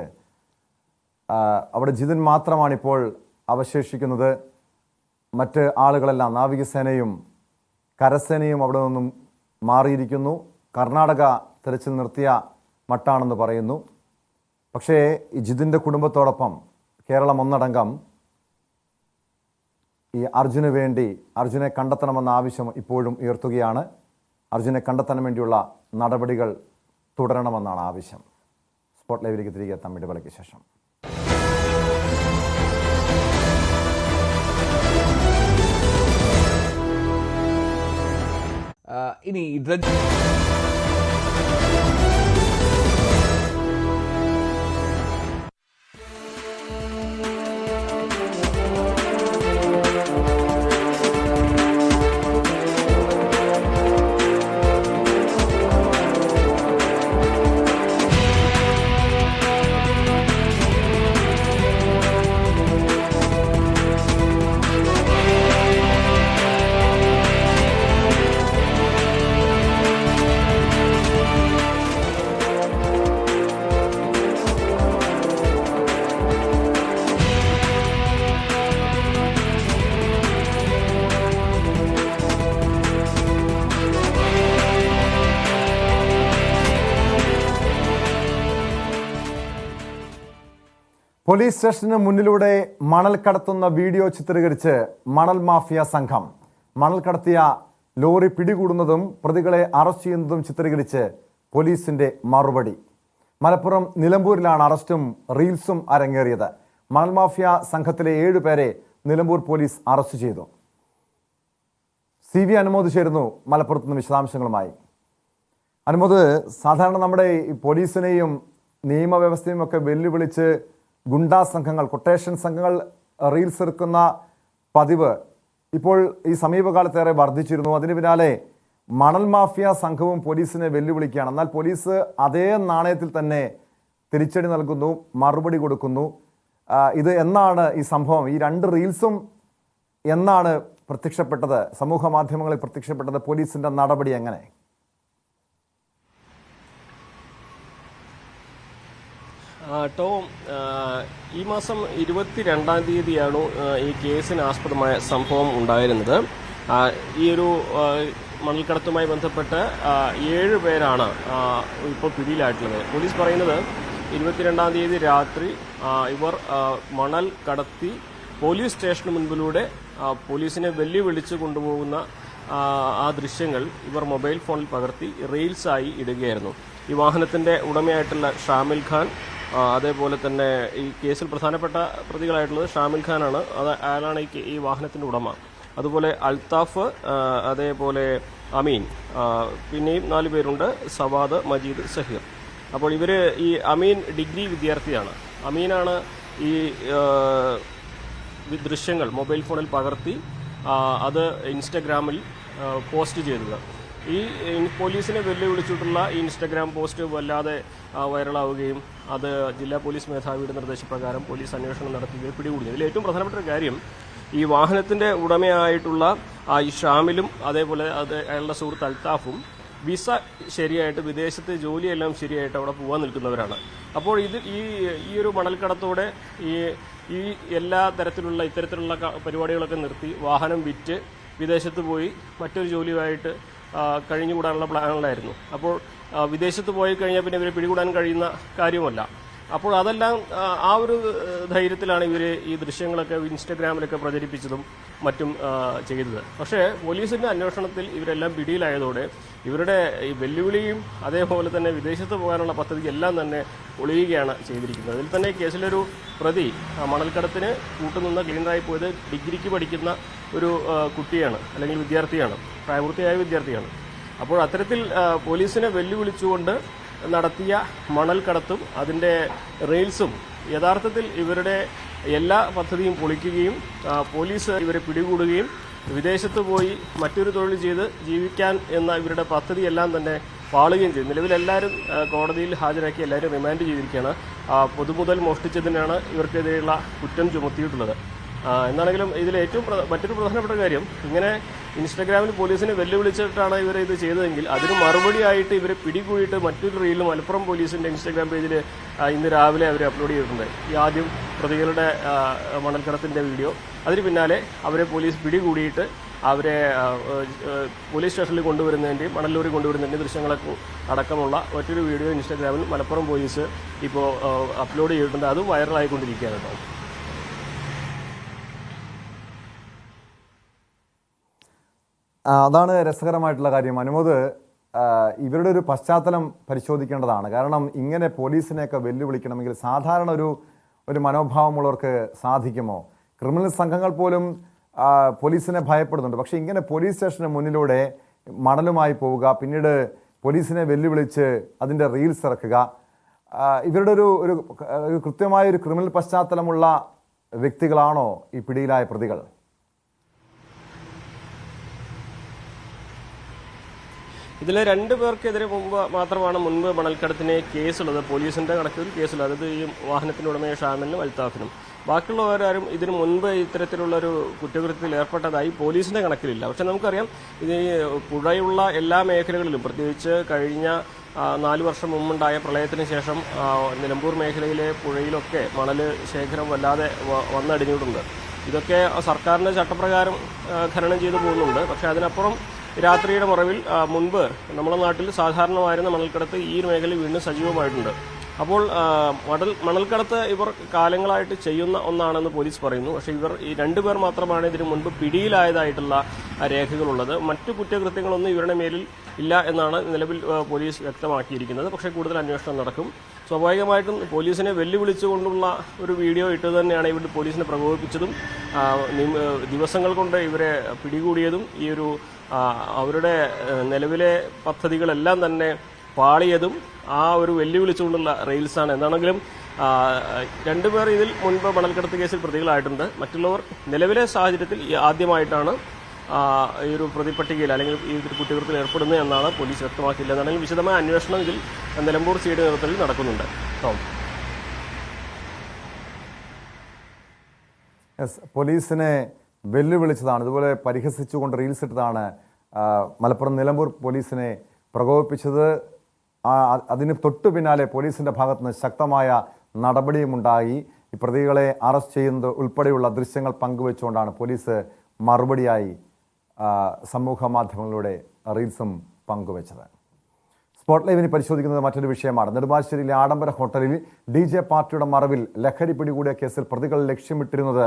അവിടെ ജിതിൻ മാത്രമാണിപ്പോൾ അവശേഷിക്കുന്നത്. മറ്റ് ആളുകളെല്ലാം നാവികസേനയും കരസേനയും അവിടെ നിന്നും മാറിയിരിക്കുന്നു. കർണാടക തെരച്ചിൽ നിർത്തിയ മട്ടാണെന്ന് പറയുന്നു. പക്ഷേ ഈ ജിതിൻ്റെ കുടുംബത്തോടൊപ്പം കേരളം ഒന്നടങ്കം ഈ അർജുനെ കണ്ടെത്തണമെന്ന ആവശ്യം ഇപ്പോഴും ഉയർത്തുകയാണ്. അർജുനെ കണ്ടെത്താൻ വേണ്ടിയുള്ള നടപടികൾ തുടരണമെന്നാണ് ആവശ്യം. സ്പോട്ട് ലൈവിലേക്ക് തിരികെ എത്താം ഇടവേളയ്ക്ക് ശേഷം. ഇനി പോലീസ് സ്റ്റേഷന് മുന്നിലൂടെ മണൽ കടത്തുന്ന വീഡിയോ ചിത്രീകരിച്ച് മണൽ മാഫിയ സംഘം. മണൽ കടത്തിയ ലോറി പിടികൂടുന്നതും പ്രതികളെ അറസ്റ്റ് ചെയ്യുന്നതും ചിത്രീകരിച്ച് പോലീസിന്റെ മറുപടി. മലപ്പുറം നിലമ്പൂരിലാണ് അറസ്റ്റും റീൽസും അരങ്ങേറിയത്. മണൽ മാഫിയ സംഘത്തിലെ 7 പേരെ നിലമ്പൂർ പോലീസ് അറസ്റ്റ് ചെയ്തു. CV അനുമോദ് ചേരുന്നു മലപ്പുറത്ത് നിന്ന് വിശദാംശങ്ങളുമായി. അനുമോദ്, സാധാരണ നമ്മുടെ ഈ പോലീസിനെയും നിയമവ്യവസ്ഥയും ഒക്കെ വെല്ലുവിളിച്ച് ഗുണ്ടാ സംഘങ്ങൾ, കൊട്ടേഷൻ സംഘങ്ങൾ റീൽസ് എടുക്കുന്ന പതിവ് ഇപ്പോൾ ഈ സമീപകാലത്തേറെ വർദ്ധിച്ചിരുന്നു. അതിന് പിന്നാലെ മണൽ മാഫിയ സംഘവും പോലീസിനെ വെല്ലുവിളിക്കുകയാണ്. എന്നാൽ പോലീസ് അതേ നാണയത്തിൽ തന്നെ തിരിച്ചടി നൽകുന്നു, മറുപടി കൊടുക്കുന്നു. ഇത് എന്നാണ് ഈ സംഭവം, ഈ 2 റീൽസും എന്നാണ് പ്രത്യക്ഷപ്പെട്ടത്, സമൂഹ മാധ്യമങ്ങളിൽ പ്രത്യക്ഷപ്പെട്ടത്? പോലീസിന്റെ നടപടി എങ്ങനെ? ടോം, ഈ മാസം 22-ാം തീയതിയാണ് ഈ കേസിന് ആസ്പദമായ സംഭവം ഉണ്ടായിരുന്നത്. ഈ ഒരു മണൽക്കടത്തുമായി ബന്ധപ്പെട്ട് 7 പേരാണ് ഇപ്പോൾ പിടിയിലായിട്ടുള്ളത്. പോലീസ് പറയുന്നത് 22-ാം തീയതി രാത്രി ഇവർ മണൽ കടത്തി പോലീസ് സ്റ്റേഷന് മുൻപിലൂടെ പോലീസിനെ വെല്ലുവിളിച്ച് കൊണ്ടുപോകുന്ന ആ ദൃശ്യങ്ങൾ ഇവർ മൊബൈൽ ഫോണിൽ പകർത്തി റീൽസായി ഇടുകയായിരുന്നു. ഈ വാഹനത്തിന്റെ ഉടമയായിട്ടുള്ള ഷാമിൽ ഖാൻ, അതേപോലെ തന്നെ ഈ കേസിൽ പ്രധാനപ്പെട്ട പ്രതികളായിട്ടുള്ളത് ഷാമിൽ ഖാനാണ്. അയാളാണ് ഈ വാഹനത്തിന്റെ ഉടമ. അതുപോലെ അൽത്താഫ്, അതേപോലെ അമീൻ, പിന്നെയും 4 പേരുണ്ട്, സവാദ്, മജീദ്, സഹീർ. അപ്പോൾ ഇവര് ഈ അമീൻ ഡിഗ്രി വിദ്യാർത്ഥിയാണ്. അമീനാണ് ഈ ദൃശ്യങ്ങൾ മൊബൈൽ ഫോണിൽ പകർത്തി അത് ഇൻസ്റ്റഗ്രാമിൽ പോസ്റ്റ് ചെയ്തത്. ഈ പോലീസിനെ വെല്ലുവിളിച്ചിട്ടുള്ള ഈ ഇൻസ്റ്റഗ്രാം പോസ്റ്റ് വല്ലാതെ വൈറലാവുകയും അത് ജില്ലാ പോലീസ് മേധാവിയുടെ നിർദ്ദേശപ്രകാരം പോലീസ് അന്വേഷണം നടത്തുകയും പിടികൂടുന്നു. ഇതിൽ ഏറ്റവും പ്രധാനപ്പെട്ട ഒരു കാര്യം, ഈ വാഹനത്തിന്റെ ഉടമയായിട്ടുള്ള ഈ ഷാമിലും അതേപോലെ അയാളുടെ സുഹൃത്ത് അൽത്താഫും വിസ ശരിയായിട്ട്, വിദേശത്ത് ജോലിയെല്ലാം ശരിയായിട്ട് അവിടെ പോകാൻ നിൽക്കുന്നവരാണ്. അപ്പോൾ ഇത് ഈ ഒരു മണൽക്കടത്തോടെ ഈ എല്ലാ തരത്തിലുള്ള ഇത്തരത്തിലുള്ള പരിപാടികളൊക്കെ നിർത്തി വാഹനം വിറ്റ് വിദേശത്ത് പോയി മറ്റൊരു ജോലിയുമായിട്ട് കഴിഞ്ഞുകൂടാനുള്ള പ്ലാനുകളായിരുന്നു. അപ്പോൾ വിദേശത്ത് പോയി കഴിഞ്ഞാൽ പിന്നെ ഇവരെ പിടികൂടാൻ കഴിയുന്ന കാര്യമല്ല. അപ്പോൾ അതെല്ലാം ആ ഒരു ധൈര്യത്തിലാണ് ഇവർ ഈ ദൃശ്യങ്ങളൊക്കെ ഇൻസ്റ്റഗ്രാമിലൊക്കെ പ്രചരിപ്പിച്ചതും മറ്റും ചെയ്തത്. പക്ഷേ പോലീസിന്റെ അന്വേഷണത്തിൽ ഇവരെല്ലാം പിടിയിലായതോടെ ഇവരുടെ ഈ വെല്ലുവിളിയും അതേപോലെ തന്നെ വിദേശത്ത് പോകാനുള്ള പദ്ധതി എല്ലാം തന്നെ ഒളിയുകയാണ് ചെയ്തിരിക്കുന്നത്. അതിൽ തന്നെ കേസിലൊരു പ്രതി മണൽക്കടത്തിന് കൂട്ടുനിന്ന ക്ലീനറായി പോയത് ഡിഗ്രിക്ക് പഠിക്കുന്ന ഒരു കുട്ടിയാണ്, അല്ലെങ്കിൽ വിദ്യാർത്ഥിയാണ്, പ്രായപൂർത്തിയായ വിദ്യാർത്ഥിയാണ്. അപ്പോൾ അത്തരത്തിൽ പോലീസിനെ വെല്ലുവിളിച്ചുകൊണ്ട് നടത്തിയ മണൽ കടത്തും അതിൻ്റെ റീൽസും യഥാർത്ഥത്തിൽ ഇവരുടെ എല്ലാ പദ്ധതിയും പൊളിക്കുകയും പോലീസ് ഇവരെ പിടികൂടുകയും വിദേശത്ത് പോയി മറ്റൊരു തൊഴിൽ ചെയ്ത് ജീവിക്കാൻ എന്ന ഇവരുടെ പദ്ധതിയെല്ലാം തന്നെ പാളുകയും ചെയ്തു. നിലവിലെല്ലാവരും കോടതിയിൽ ഹാജരാക്കി എല്ലാവരും റിമാൻഡ് ചെയ്തിരിക്കുകയാണ്. പൊതുമുതൽ മോഷ്ടിച്ചതിനാണ് ഇവർക്കെതിരെയുള്ള കുറ്റം ചുമത്തിയിട്ടുള്ളത്. എന്നാണെങ്കിലും ഇതിൽ ഏറ്റവും മറ്റൊരു പ്രധാനപ്പെട്ട കാര്യം, ഇങ്ങനെ ഇൻസ്റ്റഗ്രാമിൽ പോലീസിനെ വെല്ലുവിളിച്ചിട്ടാണ് ഇവർ ഇത് ചെയ്തതെങ്കിൽ അതിന് മറുപടിയായിട്ട് ഇവരെ പിടികൂടിയിട്ട് മറ്റൊരു റീലും മലപ്പുറം പോലീസിന്റെ ഇൻസ്റ്റഗ്രാം പേജിൽ ഇന്ന് രാവിലെ അവർ അപ്ലോഡ് ചെയ്തിട്ടുണ്ട്. ഈ ആദ്യം പ്രതികളുടെ മണൽക്കടത്തിന്റെ വീഡിയോ, അതിന് പിന്നാലെ അവരെ പോലീസ് പിടികൂടിയിട്ട് അവരെ പോലീസ് സ്റ്റേഷനിൽ കൊണ്ടുവരുന്നതിൻ്റെയും മണൽ ലോറി കൊണ്ടുവരുന്നതിൻ്റെയും ദൃശ്യങ്ങളൊക്കെ അടക്കമുള്ള മറ്റൊരു വീഡിയോ ഇൻസ്റ്റഗ്രാമിൽ മലപ്പുറം പോലീസ് ഇപ്പോൾ അപ്ലോഡ് ചെയ്തിട്ടുണ്ട്. അതും വൈറലായിക്കൊണ്ടിരിക്കുകയാണ് കേട്ടോ. അതാണ് രസകരമായിട്ടുള്ള കാര്യം. അനുമോദ്, ഇവരുടെ ഒരു പശ്ചാത്തലം പരിശോധിക്കേണ്ടതാണ്. കാരണം ഇങ്ങനെ പോലീസിനെയൊക്കെ വെല്ലുവിളിക്കണമെങ്കിൽ സാധാരണ ഒരു മനോഭാവമുള്ളവർക്ക് സാധിക്കുമോ? ക്രിമിനൽ സംഘങ്ങൾ പോലും പോലീസിനെ ഭയപ്പെടുന്നുണ്ട്. പക്ഷേ ഇങ്ങനെ പോലീസ് സ്റ്റേഷന് മുന്നിലൂടെ മണലുമായി പോവുക, പിന്നീട് പോലീസിനെ വെല്ലുവിളിച്ച് അതിൻ്റെ റീൽസ് ഇറക്കുക, ഇവരുടെ ഒരു കൃത്യമായ ഒരു ക്രിമിനൽ പശ്ചാത്തലമുള്ള വ്യക്തികളാണോ ഈ പിടിയിലായ പ്രതികൾ? ഇതിൽ 2 പേർക്കെതിരെ മാത്രമാണ് മുൻപ് മണൽക്കടത്തിന് കേസുള്ളത്. പോലീസിന്റെ കണക്കിൽ കേസുള്ളത്, അതായത് ഈ വാഹനത്തിന്റെ ഉടമയായ ഷാമിലിനും അൽത്താഫിനും. ബാക്കിയുള്ളവരാരും ഇതിനു മുൻപ് ഇത്തരത്തിലുള്ളൊരു കുറ്റകൃത്യത്തിൽ ഏർപ്പെട്ടതായി പോലീസിന്റെ കണക്കിലില്ല. പക്ഷെ നമുക്കറിയാം, ഇത് പുഴയുള്ള എല്ലാ മേഖലകളിലും, പ്രത്യേകിച്ച് കഴിഞ്ഞ 4 വർഷം മുമ്പുണ്ടായ പ്രളയത്തിന് ശേഷം നിലമ്പൂർ മേഖലയിലെ പുഴയിലൊക്കെ മണൽ ശേഖരം വല്ലാതെ വന്നടിഞ്ഞിട്ടുണ്ട്. ഇതൊക്കെ സർക്കാരിന്റെ ചട്ടപ്രകാരം ഖനനം ചെയ്തു പോകുന്നുണ്ട്. പക്ഷെ അതിനപ്പുറം രാത്രിയുടെ മറവിൽ മുൻപ് നമ്മുടെ നാട്ടിൽ സാധാരണമായിരുന്ന മണൽക്കടത്ത് ഈ മേഖലയിൽ വീണ്ടും സജീവമായിട്ടുണ്ട്. അപ്പോൾ മണൽക്കടത്ത് ഇവർ കാലങ്ങളായിട്ട് ചെയ്യുന്ന ഒന്നാണെന്ന് പോലീസ് പറയുന്നു. പക്ഷേ ഇവർ ഈ 2 പേർ മാത്രമാണ് ഇതിനു മുൻപ് പിടിയിലായതായിട്ടുള്ള രേഖകളുള്ളത്. മറ്റു കുറ്റകൃത്യങ്ങളൊന്നും ഇവരുടെ മേലിൽ ഇല്ല എന്നാണ് നിലവിൽ പോലീസ് വ്യക്തമാക്കിയിരിക്കുന്നത്. പക്ഷേ കൂടുതൽ അന്വേഷണം നടക്കും. സ്വാഭാവികമായിട്ടും പോലീസിനെ വെല്ലുവിളിച്ചുകൊണ്ടുള്ള ഒരു വീഡിയോ ഇട്ട് തന്നെയാണ് ഇവർ പോലീസിനെ പ്രകോപിപ്പിച്ചതും ദിവസങ്ങൾ കൊണ്ട് ഇവരെ പിടികൂടിയതും ഈ ഒരു അവരുടെ നിലവിലെ പദ്ധതികളെല്ലാം തന്നെ പാളിയതും ആ ഒരു വെല്ലുവിളിച്ചുകൊണ്ടുള്ള റെയിൽസാണ്. എന്താണെങ്കിലും 2 പേർ ഇതിൽ മുൻപ് മണൽക്കടത്ത് കേസിൽ പ്രതികളായിട്ടുണ്ട്. മറ്റുള്ളവർ നിലവിലെ സാഹചര്യത്തിൽ ആദ്യമായിട്ടാണ് ഈ ഒരു പ്രതിപട്ടികയിൽ അല്ലെങ്കിൽ ഈ കുറ്റകൃത്യത്തിൽ ഏർപ്പെടുന്നത് എന്നാണ് പോലീസ് വ്യക്തമാക്കിയില്ല. എന്നാണെങ്കിൽ വിശദമായ അന്വേഷണം ഇതിൽ നിലമ്പൂർ സിയുടെ നേതൃത്വത്തിൽ നടക്കുന്നുണ്ട്. പോലീസിനെ വെല്ലുവിളിച്ചതാണ്, ഇതുപോലെ പരിഹസിച്ചുകൊണ്ട് റീൽസ് ഇട്ടതാണ് മലപ്പുറം നിലമ്പൂർ പോലീസിനെ പ്രകോപിപ്പിച്ചത്. അതിന് തൊട്ടു പിന്നാലെ പോലീസിന്റെ ഭാഗത്തുനിന്ന് ശക്തമായ നടപടിയുമുണ്ടായി. ഈ പ്രതികളെ അറസ്റ്റ് ചെയ്യുന്നത് ഉൾപ്പെടെയുള്ള ദൃശ്യങ്ങൾ പങ്കുവെച്ചുകൊണ്ടാണ് പോലീസ് മറുപടിയായി സമൂഹ മാധ്യമങ്ങളിലൂടെ റീൽസും പങ്കുവെച്ചത്. സ്പോട്ട് ലൈവിന് പരിശോധിക്കുന്നത് മറ്റൊരു വിഷയമാണ്. നെടുമ്പാശ്ശേരിയിലെ ആഡംബര ഹോട്ടലിൽ DJ പാർട്ടിയുടെ മറവിൽ ലഹരി പിടികൂടിയ കേസിൽ പ്രതികൾ ലക്ഷ്യമിട്ടിരുന്നത്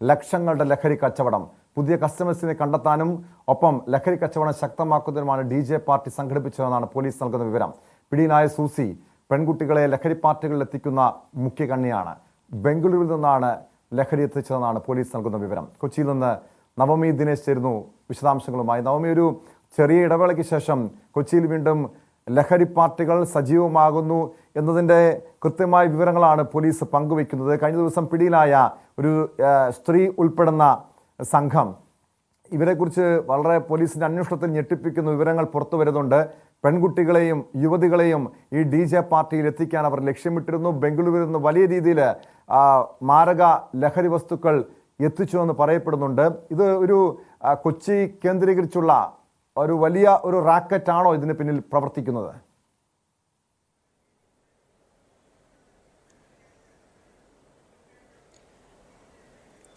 ലക്ഷങ്ങളുടെ ലഹരി കച്ചവടം. പുതിയ കസ്റ്റമേഴ്സിനെ കണ്ടെത്താനും ഒപ്പം ലഹരി കച്ചവടം ശക്തമാക്കുന്നതിനുമാണ് DJ പാർട്ടി സംഘടിപ്പിച്ചതെന്നാണ് പോലീസ് നൽകുന്ന വിവരം. പിടിയിലായ സൂസി പെൺകുട്ടികളെ ലഹരി പാർട്ടികളിൽ എത്തിക്കുന്ന മുഖ്യ കണ്ണിയാണ്. ബംഗളൂരുവിൽ നിന്നാണ് ലഹരി എത്തിച്ചതെന്നാണ് പോലീസ് നൽകുന്ന വിവരം. കൊച്ചിയിൽ നിന്ന് നവമി ദിനേശ് ചേരുന്നു വിശദാംശങ്ങളുമായി. നവമി, ഒരു ചെറിയ ഇടവേളയ്ക്ക് ശേഷം കൊച്ചിയിൽ വീണ്ടും ലഹരി പാർട്ടികൾ സജീവമാകുന്നു എന്നതിൻ്റെ കൃത്യമായ വിവരങ്ങളാണ് പോലീസ് പങ്കുവയ്ക്കുന്നത്. കഴിഞ്ഞ ദിവസം പിടിയിലായ ഒരു സ്ത്രീ ഉൾപ്പെടുന്ന സംഘം, ഇവരെക്കുറിച്ച് വളരെ പോലീസിന്റെ അന്വേഷണത്തിൽ ഞെട്ടിപ്പിക്കുന്ന വിവരങ്ങൾ പുറത്തു വരുന്നുണ്ട്. പെൺകുട്ടികളെയും യുവതികളെയും ഈ DJ പാർട്ടിയിൽ എത്തിക്കാൻ അവർ ലക്ഷ്യമിട്ടിരുന്നു. ബംഗളൂരുവിൽ നിന്ന് വലിയ രീതിയിൽ മാരക ലഹരി വസ്തുക്കൾ എത്തിച്ചുവെന്ന് പറയപ്പെടുന്നുണ്ട്. ഇത് ഒരു കൊച്ചി കേന്ദ്രീകരിച്ചുള്ള ഒരു വലിയ ഒരു റാക്കറ്റാണോ ഇതിന് പിന്നിൽ പ്രവർത്തിക്കുന്നത്?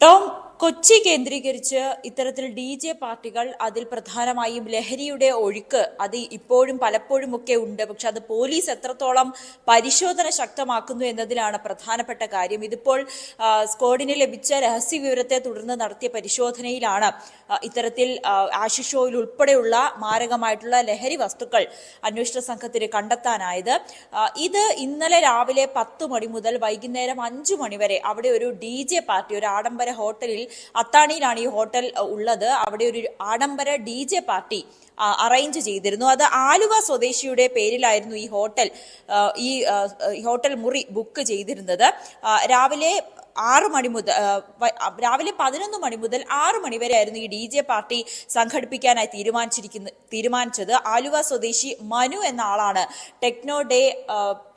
ടോം, കൊച്ചി കേന്ദ്രീകരിച്ച് ഇത്തരത്തിൽ DJ പാർട്ടികൾ, അതിൽ പ്രധാനമായും ലഹരിയുടെ ഒഴുക്ക് അത് ഇപ്പോഴും പലപ്പോഴും ഒക്കെ ഉണ്ട്. പക്ഷെ അത് പോലീസ് എത്രത്തോളം പരിശോധന ശക്തമാക്കുന്നു എന്നതിലാണ് പ്രധാനപ്പെട്ട കാര്യം. ഇതിപ്പോൾ സ്ക്വാഡിന് ലഭിച്ച രഹസ്യ വിവരത്തെ തുടർന്ന് നടത്തിയ പരിശോധനയിലാണ് ഇത്തരത്തിൽ ആശിഷ് ഓയിൽ ഉൾപ്പെടെയുള്ള മാരകമായിട്ടുള്ള ലഹരി വസ്തുക്കൾ അന്വേഷണ സംഘത്തിന് കണ്ടെത്താനായത്. ഇത് ഇന്നലെ രാവിലെ 10 മണി മുതൽ വൈകുന്നേരം 5 മണി വരെ അവിടെ ഒരു DJ പാർട്ടി, ഒരു ആഡംബര ഹോട്ടലിൽ, അത്താണിയിലാണ് ഈ ഹോട്ടൽ ഉള്ളത്, അവിടെ ഒരു ആഡംബര DJ പാർട്ടി അറേഞ്ച് ചെയ്തിരുന്നു. അത് ആലുവ സ്വദേശിയുടെ പേരിലായിരുന്നു ഈ ഹോട്ടൽ മുറി ബുക്ക് ചെയ്തിരുന്നത്. രാവിലെ 11 മണി മുതൽ 6 മണി വരെ ആയിരുന്നു ഈ DJ പാർട്ടി സംഘടിപ്പിക്കാനായി തീരുമാനിച്ചത്. ആലുവ സ്വദേശി മനു എന്ന ആളാണ് ടെക്നോ ഡേ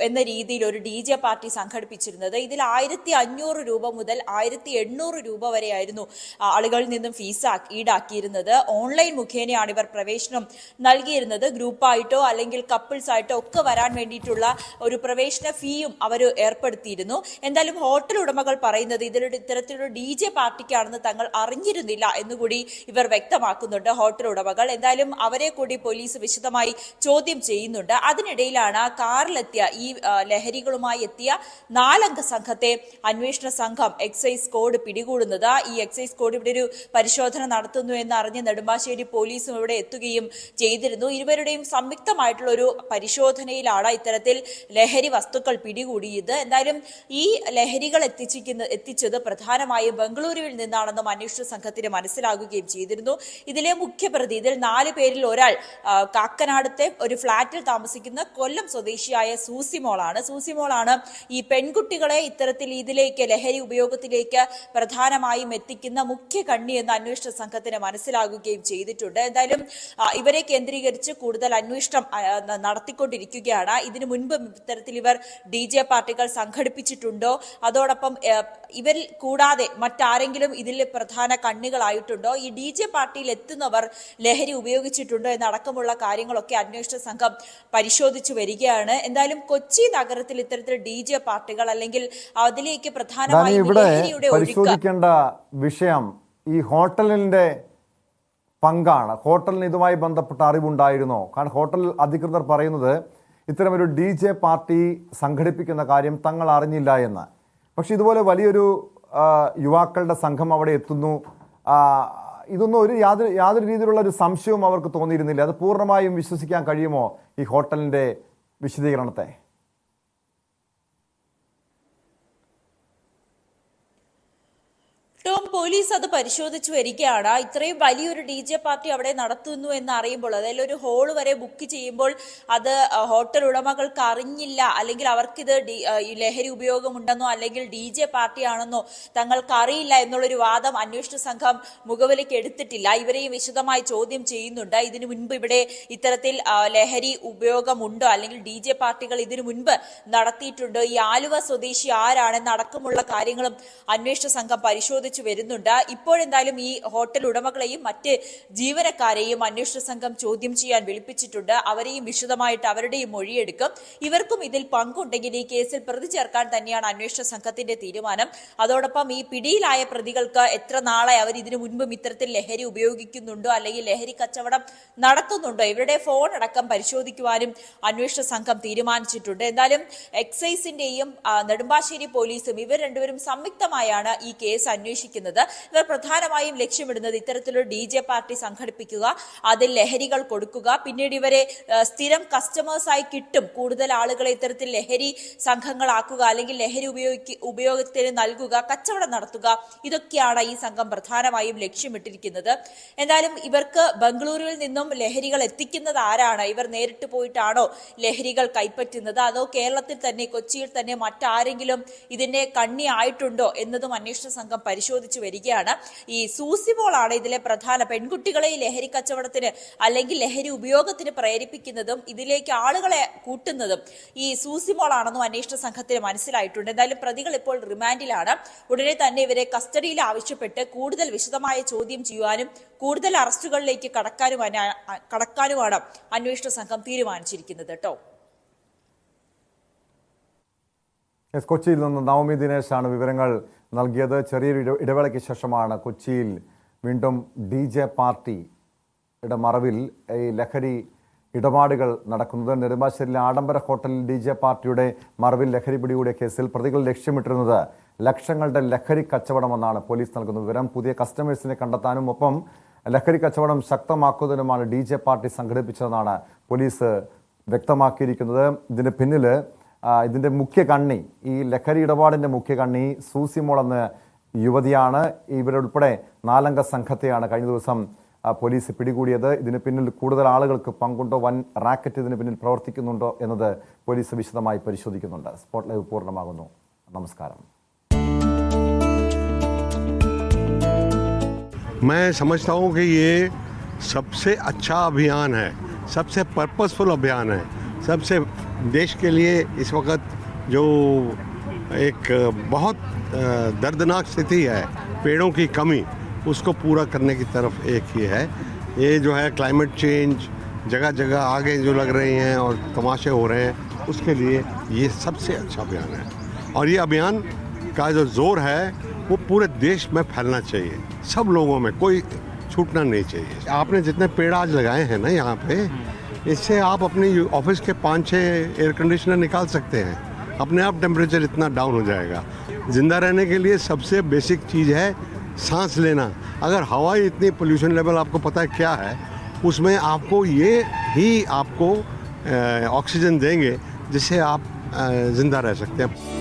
എന്ന രീതിയിൽ ഒരു DJ പാർട്ടി സംഘടിപ്പിച്ചിരുന്നത്. ഇതിൽ 1500 രൂപ മുതൽ 1800 രൂപ വരെയായിരുന്നു ആളുകളിൽ നിന്നും ഫീസ് ഈടാക്കിയിരുന്നത്. ഓൺലൈൻ മുഖേനയാണ് ഇവർ പ്രവേശനം നൽകിയിരുന്നത്. ഗ്രൂപ്പായിട്ടോ അല്ലെങ്കിൽ കപ്പിൾസ് ആയിട്ടോ ഒക്കെ വരാൻ വേണ്ടിയിട്ടുള്ള ഒരു പ്രവേശന ഫീയും അവർ ഏർപ്പെടുത്തിയിരുന്നു. എന്തായാലും ഹോട്ടൽ ഉടമകൾ പറയുന്നത് ഇത്തരത്തിലൊരു DJ പാർട്ടിക്കാണെന്ന് തങ്ങൾ അറിഞ്ഞിരുന്നില്ല എന്നുകൂടി ഇവർ വ്യക്തമാക്കുന്നുണ്ട് ഹോട്ടൽ ഉടമകൾ. എന്തായാലും അവരെ കൂടി പോലീസ് വിശദമായി ചോദ്യം ചെയ്യുന്നുണ്ട്. അതിനിടയിലാണ് കാറിലെത്തിയ ഈ ലഹരികളുമായി എത്തിയ 4 അംഗ സംഘത്തെ അന്വേഷണ സംഘം എക്സൈസ് സ്ക്വാഡ് പിടികൂടുന്നത്. ഈ എക്സൈസ് സ്ക്വാഡ് ഇവിടെ ഒരു പരിശോധന നടത്തുന്നു എന്നറിഞ്ഞ് നെടുമ്പാശ്ശേരി പോലീസും ഇവിടെ എത്തുകയും ചെയ്തിരുന്നു. ഇരുവരുടെയും സംയുക്തമായിട്ടുള്ള ഒരു പരിശോധനയിലാണ് ഇത്തരത്തിൽ ലഹരി വസ്തുക്കൾ പിടികൂടിയത്. എന്തായാലും ഈ ലഹരികൾ എത്തിച്ചത് പ്രധാനമായും ബംഗളൂരുവിൽ നിന്നാണെന്നും അന്വേഷണ സംഘത്തിന് മനസ്സിലാകുകയും ചെയ്തിരുന്നു. ഇതിലെ മുഖ്യപ്രതി, ഇതിൽ 4 പേരിൽ ഒരാൾ കാക്കനാടത്തെ ഒരു ഫ്ളാറ്റിൽ താമസിക്കുന്ന കൊല്ലം സ്വദേശിയായ സൂസിമോളാണ് ഈ പെൺകുട്ടികളെ ഇത്തരത്തിൽ ഇതിലേക്ക് ലഹരി ഉപയോഗത്തിലേക്ക് പ്രധാനമായും എത്തിക്കുന്ന മുഖ്യ കണ്ണി എന്ന് അന്വേഷണ സംഘത്തിന് മനസ്സിലാകുകയും ചെയ്തിട്ടുണ്ട്. എന്തായാലും ഇവരെ കേന്ദ്രീകരിച്ച് കൂടുതൽ അന്വേഷണം നടത്തിക്കൊണ്ടിരിക്കുകയാണ്. ഇതിനു മുൻപ് ഇത്തരത്തിൽ ഇവർ DJ പാർട്ടികൾ സംഘടിപ്പിച്ചിട്ടുണ്ടോ, അതോടൊപ്പം ഇവരിൽ കൂടാതെ മറ്റാരെങ്കിലും ഇതിൽ പ്രധാന കണ്ണികളായിട്ടുണ്ടോ, ഈ DJ പാർട്ടിയിൽ എത്തുന്നവർ ലഹരി ഉപയോഗിച്ചിട്ടുണ്ടോ എന്നടക്കമുള്ള കാര്യങ്ങളൊക്കെ അന്വേഷണ സംഘം പരിശോധിച്ചു വരികയാണ്. എന്തായാലും കൊച്ചി നഗരത്തിൽ ഇത്തരത്തിൽ DJ പാർട്ടികൾ അല്ലെങ്കിൽ അതിലേക്ക് പ്രധാനമായും ലഹരിയുടെ പരിശോധിക്കേണ്ട വിഷയം ഈ ഹോട്ടലിന്റെ പങ്കാണ്. ഹോട്ടലിന് ഇതുമായി ബന്ധപ്പെട്ട അറിവുണ്ടായിരുന്നോ? കാരണം ഹോട്ടൽ അധികൃതർ പറയുന്നത് ഇത്തരമൊരു DJ പാർട്ടി സംഘടിപ്പിക്കുന്ന കാര്യം തങ്ങൾ അറിഞ്ഞില്ല എന്ന്. പക്ഷെ ഇതുപോലെ വലിയൊരു യുവാക്കളുടെ സംഘം അവിടെ എത്തുന്നു, ഇതൊന്നും യാതൊരു രീതിയിലുള്ള ഒരു സംശയവും അവർക്ക് തോന്നിയിരുന്നില്ല. അത് പൂർണ്ണമായും വിശ്വസിക്കാൻ കഴിയുമോ ഈ ഹോട്ടലിന്റെ വിശദീകരണത്തെ? പോലീസ് അത് പരിശോധിച്ചു വരികയാണ്. ഇത്രയും വലിയൊരു DJ പാർട്ടി അവിടെ നടത്തുന്നു എന്ന് അറിയുമ്പോൾ, അതായത് ഒരു ഹോൾ വരെ ബുക്ക് ചെയ്യുമ്പോൾ അത് ഹോട്ടൽ ഉടമകൾക്ക് അറിഞ്ഞില്ല, അല്ലെങ്കിൽ അവർക്കിത് ലഹരി ഉപയോഗമുണ്ടെന്നോ അല്ലെങ്കിൽ DJ പാർട്ടിയാണെന്നോ തങ്ങൾക്ക് അറിയില്ല എന്നുള്ളൊരു വാദം അന്വേഷണ സംഘം മുഖവിലേക്ക് എടുത്തിട്ടില്ല. ഇവരെയും വിശദമായി ചോദ്യം ചെയ്യുന്നുണ്ട്. ഇതിനു മുൻപ് ഇവിടെ ഇത്തരത്തിൽ ലഹരി ഉപയോഗമുണ്ടോ അല്ലെങ്കിൽ DJ പാർട്ടികൾ ഇതിനു മുൻപ് നടത്തിയിട്ടുണ്ടോ, ഈ ആലുവ സ്വദേശി ആരാണെന്ന് അടക്കമുള്ള കാര്യങ്ങളും അന്വേഷണ സംഘം പരിശോധിച്ചു വരുന്നുണ്ട്. ഇപ്പോഴെന്തായാലും ഈ ഹോട്ടൽ ഉടമകളെയും മറ്റ് ജീവനക്കാരെയും അന്വേഷണ സംഘം ചോദ്യം ചെയ്യാൻ വിളിപ്പിച്ചിട്ടുണ്ട്. അവരെയും വിശദമായിട്ട് അവരുടെയും മൊഴിയെടുക്കും. ഇവർക്കും ഇതിൽ പങ്കുണ്ടെങ്കിൽ ഈ കേസിൽ പ്രതി ചേർക്കാൻ തന്നെയാണ് അന്വേഷണ സംഘത്തിന്റെ തീരുമാനം. അതോടൊപ്പം ഈ പിടിയിലായ പ്രതികൾക്ക് എത്ര നാളെ അവർ ഇതിനു മുൻപും ഇത്തരത്തിൽ ലഹരി ഉപയോഗിക്കുന്നുണ്ടോ അല്ലെങ്കിൽ ലഹരി കച്ചവടം നടത്തുന്നുണ്ടോ, ഇവരുടെ ഫോൺ അടക്കം പരിശോധിക്കുവാനും അന്വേഷണ സംഘം തീരുമാനിച്ചിട്ടുണ്ട്. എന്തായാലും എക്സൈസിന്റെയും നെടുമ്പാശ്ശേരി പോലീസും ഇവർ രണ്ടുപേരും സംയുക്തമായാണ് ഈ കേസ് അന്വേഷിക്കുന്നത്. ഇവർ പ്രധാനമായും ലക്ഷ്യമിടുന്നത് ഇത്തരത്തിലൊരു DJ പാർട്ടി സംഘടിപ്പിക്കുക, അതിൽ ലഹരികൾ കൊടുക്കുക, പിന്നീട് ഇവരെ സ്ഥിരം കസ്റ്റമേഴ്സായി കിട്ടും, കൂടുതൽ ആളുകളെ ഇത്തരത്തിൽ ലഹരി സംഘങ്ങളാക്കുക, അല്ലെങ്കിൽ ലഹരി ഉപയോഗത്തിന് നൽകുക, കച്ചവടം നടത്തുക, ഇതൊക്കെയാണ് ഈ സംഘം പ്രധാനമായും ലക്ഷ്യമിട്ടിരിക്കുന്നത്. എന്തായാലും ഇവർക്ക് ബംഗളൂരുവിൽ നിന്നും ലഹരികൾ എത്തിക്കുന്നത് ആരാണ്? ഇവർ നേരിട്ട് പോയിട്ടാണോ ലഹരികൾ കൈപ്പറ്റുന്നത്, അതോ കേരളത്തിൽ തന്നെ കൊച്ചിയിൽ തന്നെ മറ്റാരെങ്കിലും ഇതിന്റെ കണ്ണി ആയിട്ടുണ്ടോ എന്നതും അന്വേഷണ സംഘം പരിശോധിച്ചു വരികയാണ്. ഈ സൂസിമോളാണ് ഇതിലെ പ്രധാന പെൺകുട്ടികളെ ലഹരി കച്ചവടത്തിന് അല്ലെങ്കിൽ ലഹരി ഉപയോഗത്തിന് പ്രേരിപ്പിക്കുന്നതും ഇതിലേക്ക് ആളുകളെ കൂട്ടുന്നതും ഈ സൂസിമോളാണെന്നും അന്വേഷണ സംഘത്തിന് മനസ്സിലായിട്ടുണ്ട്. എന്തായാലും പ്രതികൾ ഇപ്പോൾ റിമാൻഡിലാണ്. ഉടനെ തന്നെ ഇവരെ കസ്റ്റഡിയിൽ ആവശ്യപ്പെട്ട് കൂടുതൽ വിശദമായ ചോദ്യം ചെയ്യുവാനും കൂടുതൽ അറസ്റ്റുകളിലേക്ക് കടക്കാനുമാണ് അന്വേഷണ സംഘം തീരുമാനിച്ചിരിക്കുന്നത്. കേട്ടോ, കൊച്ചിയിൽ നിന്ന് നവമി ദിനേശാണ് വിവരങ്ങൾ നൽകിയത്. ചെറിയൊരു ഇടവേളയ്ക്ക് ശേഷമാണ് കൊച്ചിയിൽ വീണ്ടും DJ പാർട്ടിയുടെ മറവിൽ ഈ ലഹരി ഇടപാടുകൾ നടക്കുന്നത്. നെടുമ്പാശ്ശേരിയിലെ ആഡംബര ഹോട്ടലിൽ DJ പാർട്ടിയുടെ മറവിൽ ലഹരി പിടികൂടിയ കേസിൽ പ്രതികൾ ലക്ഷ്യമിട്ടിരുന്നത് ലക്ഷങ്ങളുടെ ലഹരി കച്ചവടമെന്നാണ് പോലീസ് നൽകുന്ന വിവരം. പുതിയ കസ്റ്റമേഴ്സിനെ കണ്ടെത്താനും ഒപ്പം ലഹരി കച്ചവടം ശക്തമാക്കുന്നതിനുമാണ് DJ പാർട്ടി സംഘടിപ്പിച്ചതെന്നാണ് പോലീസ് വ്യക്തമാക്കിയിരിക്കുന്നത്. ഇതിന് പിന്നിൽ ഇതിൻ്റെ മുഖ്യ കണ്ണി, ഈ ലഹരി ഇടപാടിൻ്റെ മുഖ്യ കണ്ണി സൂസിമോൾ എന്ന യുവതിയാണ്. ഇവരുൾപ്പെടെ 4 അംഗ സംഘത്തെയാണ് കഴിഞ്ഞ ദിവസം പോലീസ് പിടികൂടിയത്. ഇതിന് പിന്നിൽ കൂടുതൽ ആളുകൾക്ക് പങ്കുണ്ടോ, വൻ റാക്കറ്റ് ഇതിന് പിന്നിൽ പ്രവർത്തിക്കുന്നുണ്ടോ എന്നത് പോലീസ് വിശദമായി പരിശോധിക്കുന്നുണ്ട്. സ്പോട്ട് ലൈവ് പൂർണ്ണമാകുന്നു. നമസ്കാരം. मैं समझता हूँ कि ये सबसे अच्छा अभियान है, सबसे पर्पसफुल अभियान है, सबसे देश के लिए इस वक्त जो एक बहुत दर्दनाक स्थिति है, पेड़ों की कमी, उसको पूरा करने की तरफ एक ही है. ये जो है क्लाइमेट चेंज, जगह जगह आगे जो लग रही हैं और तमाशे हो रहे हैं, उसके लिए ये सबसे अच्छा अभियान है. और ये अभियान का जो जोर है वो पूरे देश में फैलना चाहिए, सब लोगों में, कोई छूटना नहीं चाहिए। आपने जितने पेड़ आज लगाए हैं ना यहाँ पे, इससे आप अपने ऑफिस के 5-6 एयर कंडीशनर निकाल सकते हैं, अपने आप टेम्परेचर इतना डाउन हो जाएगा। जिंदा रहने के लिए सबसे बेसिक चीज़ है सांस लेना। अगर हवाई इतनी पोल्यूशन लेवल आपको पता है क्या है, उसमें आपको ये ही आपको ऑक्सीजन देंगे जिससे आप जिंदा रह सकते हैं।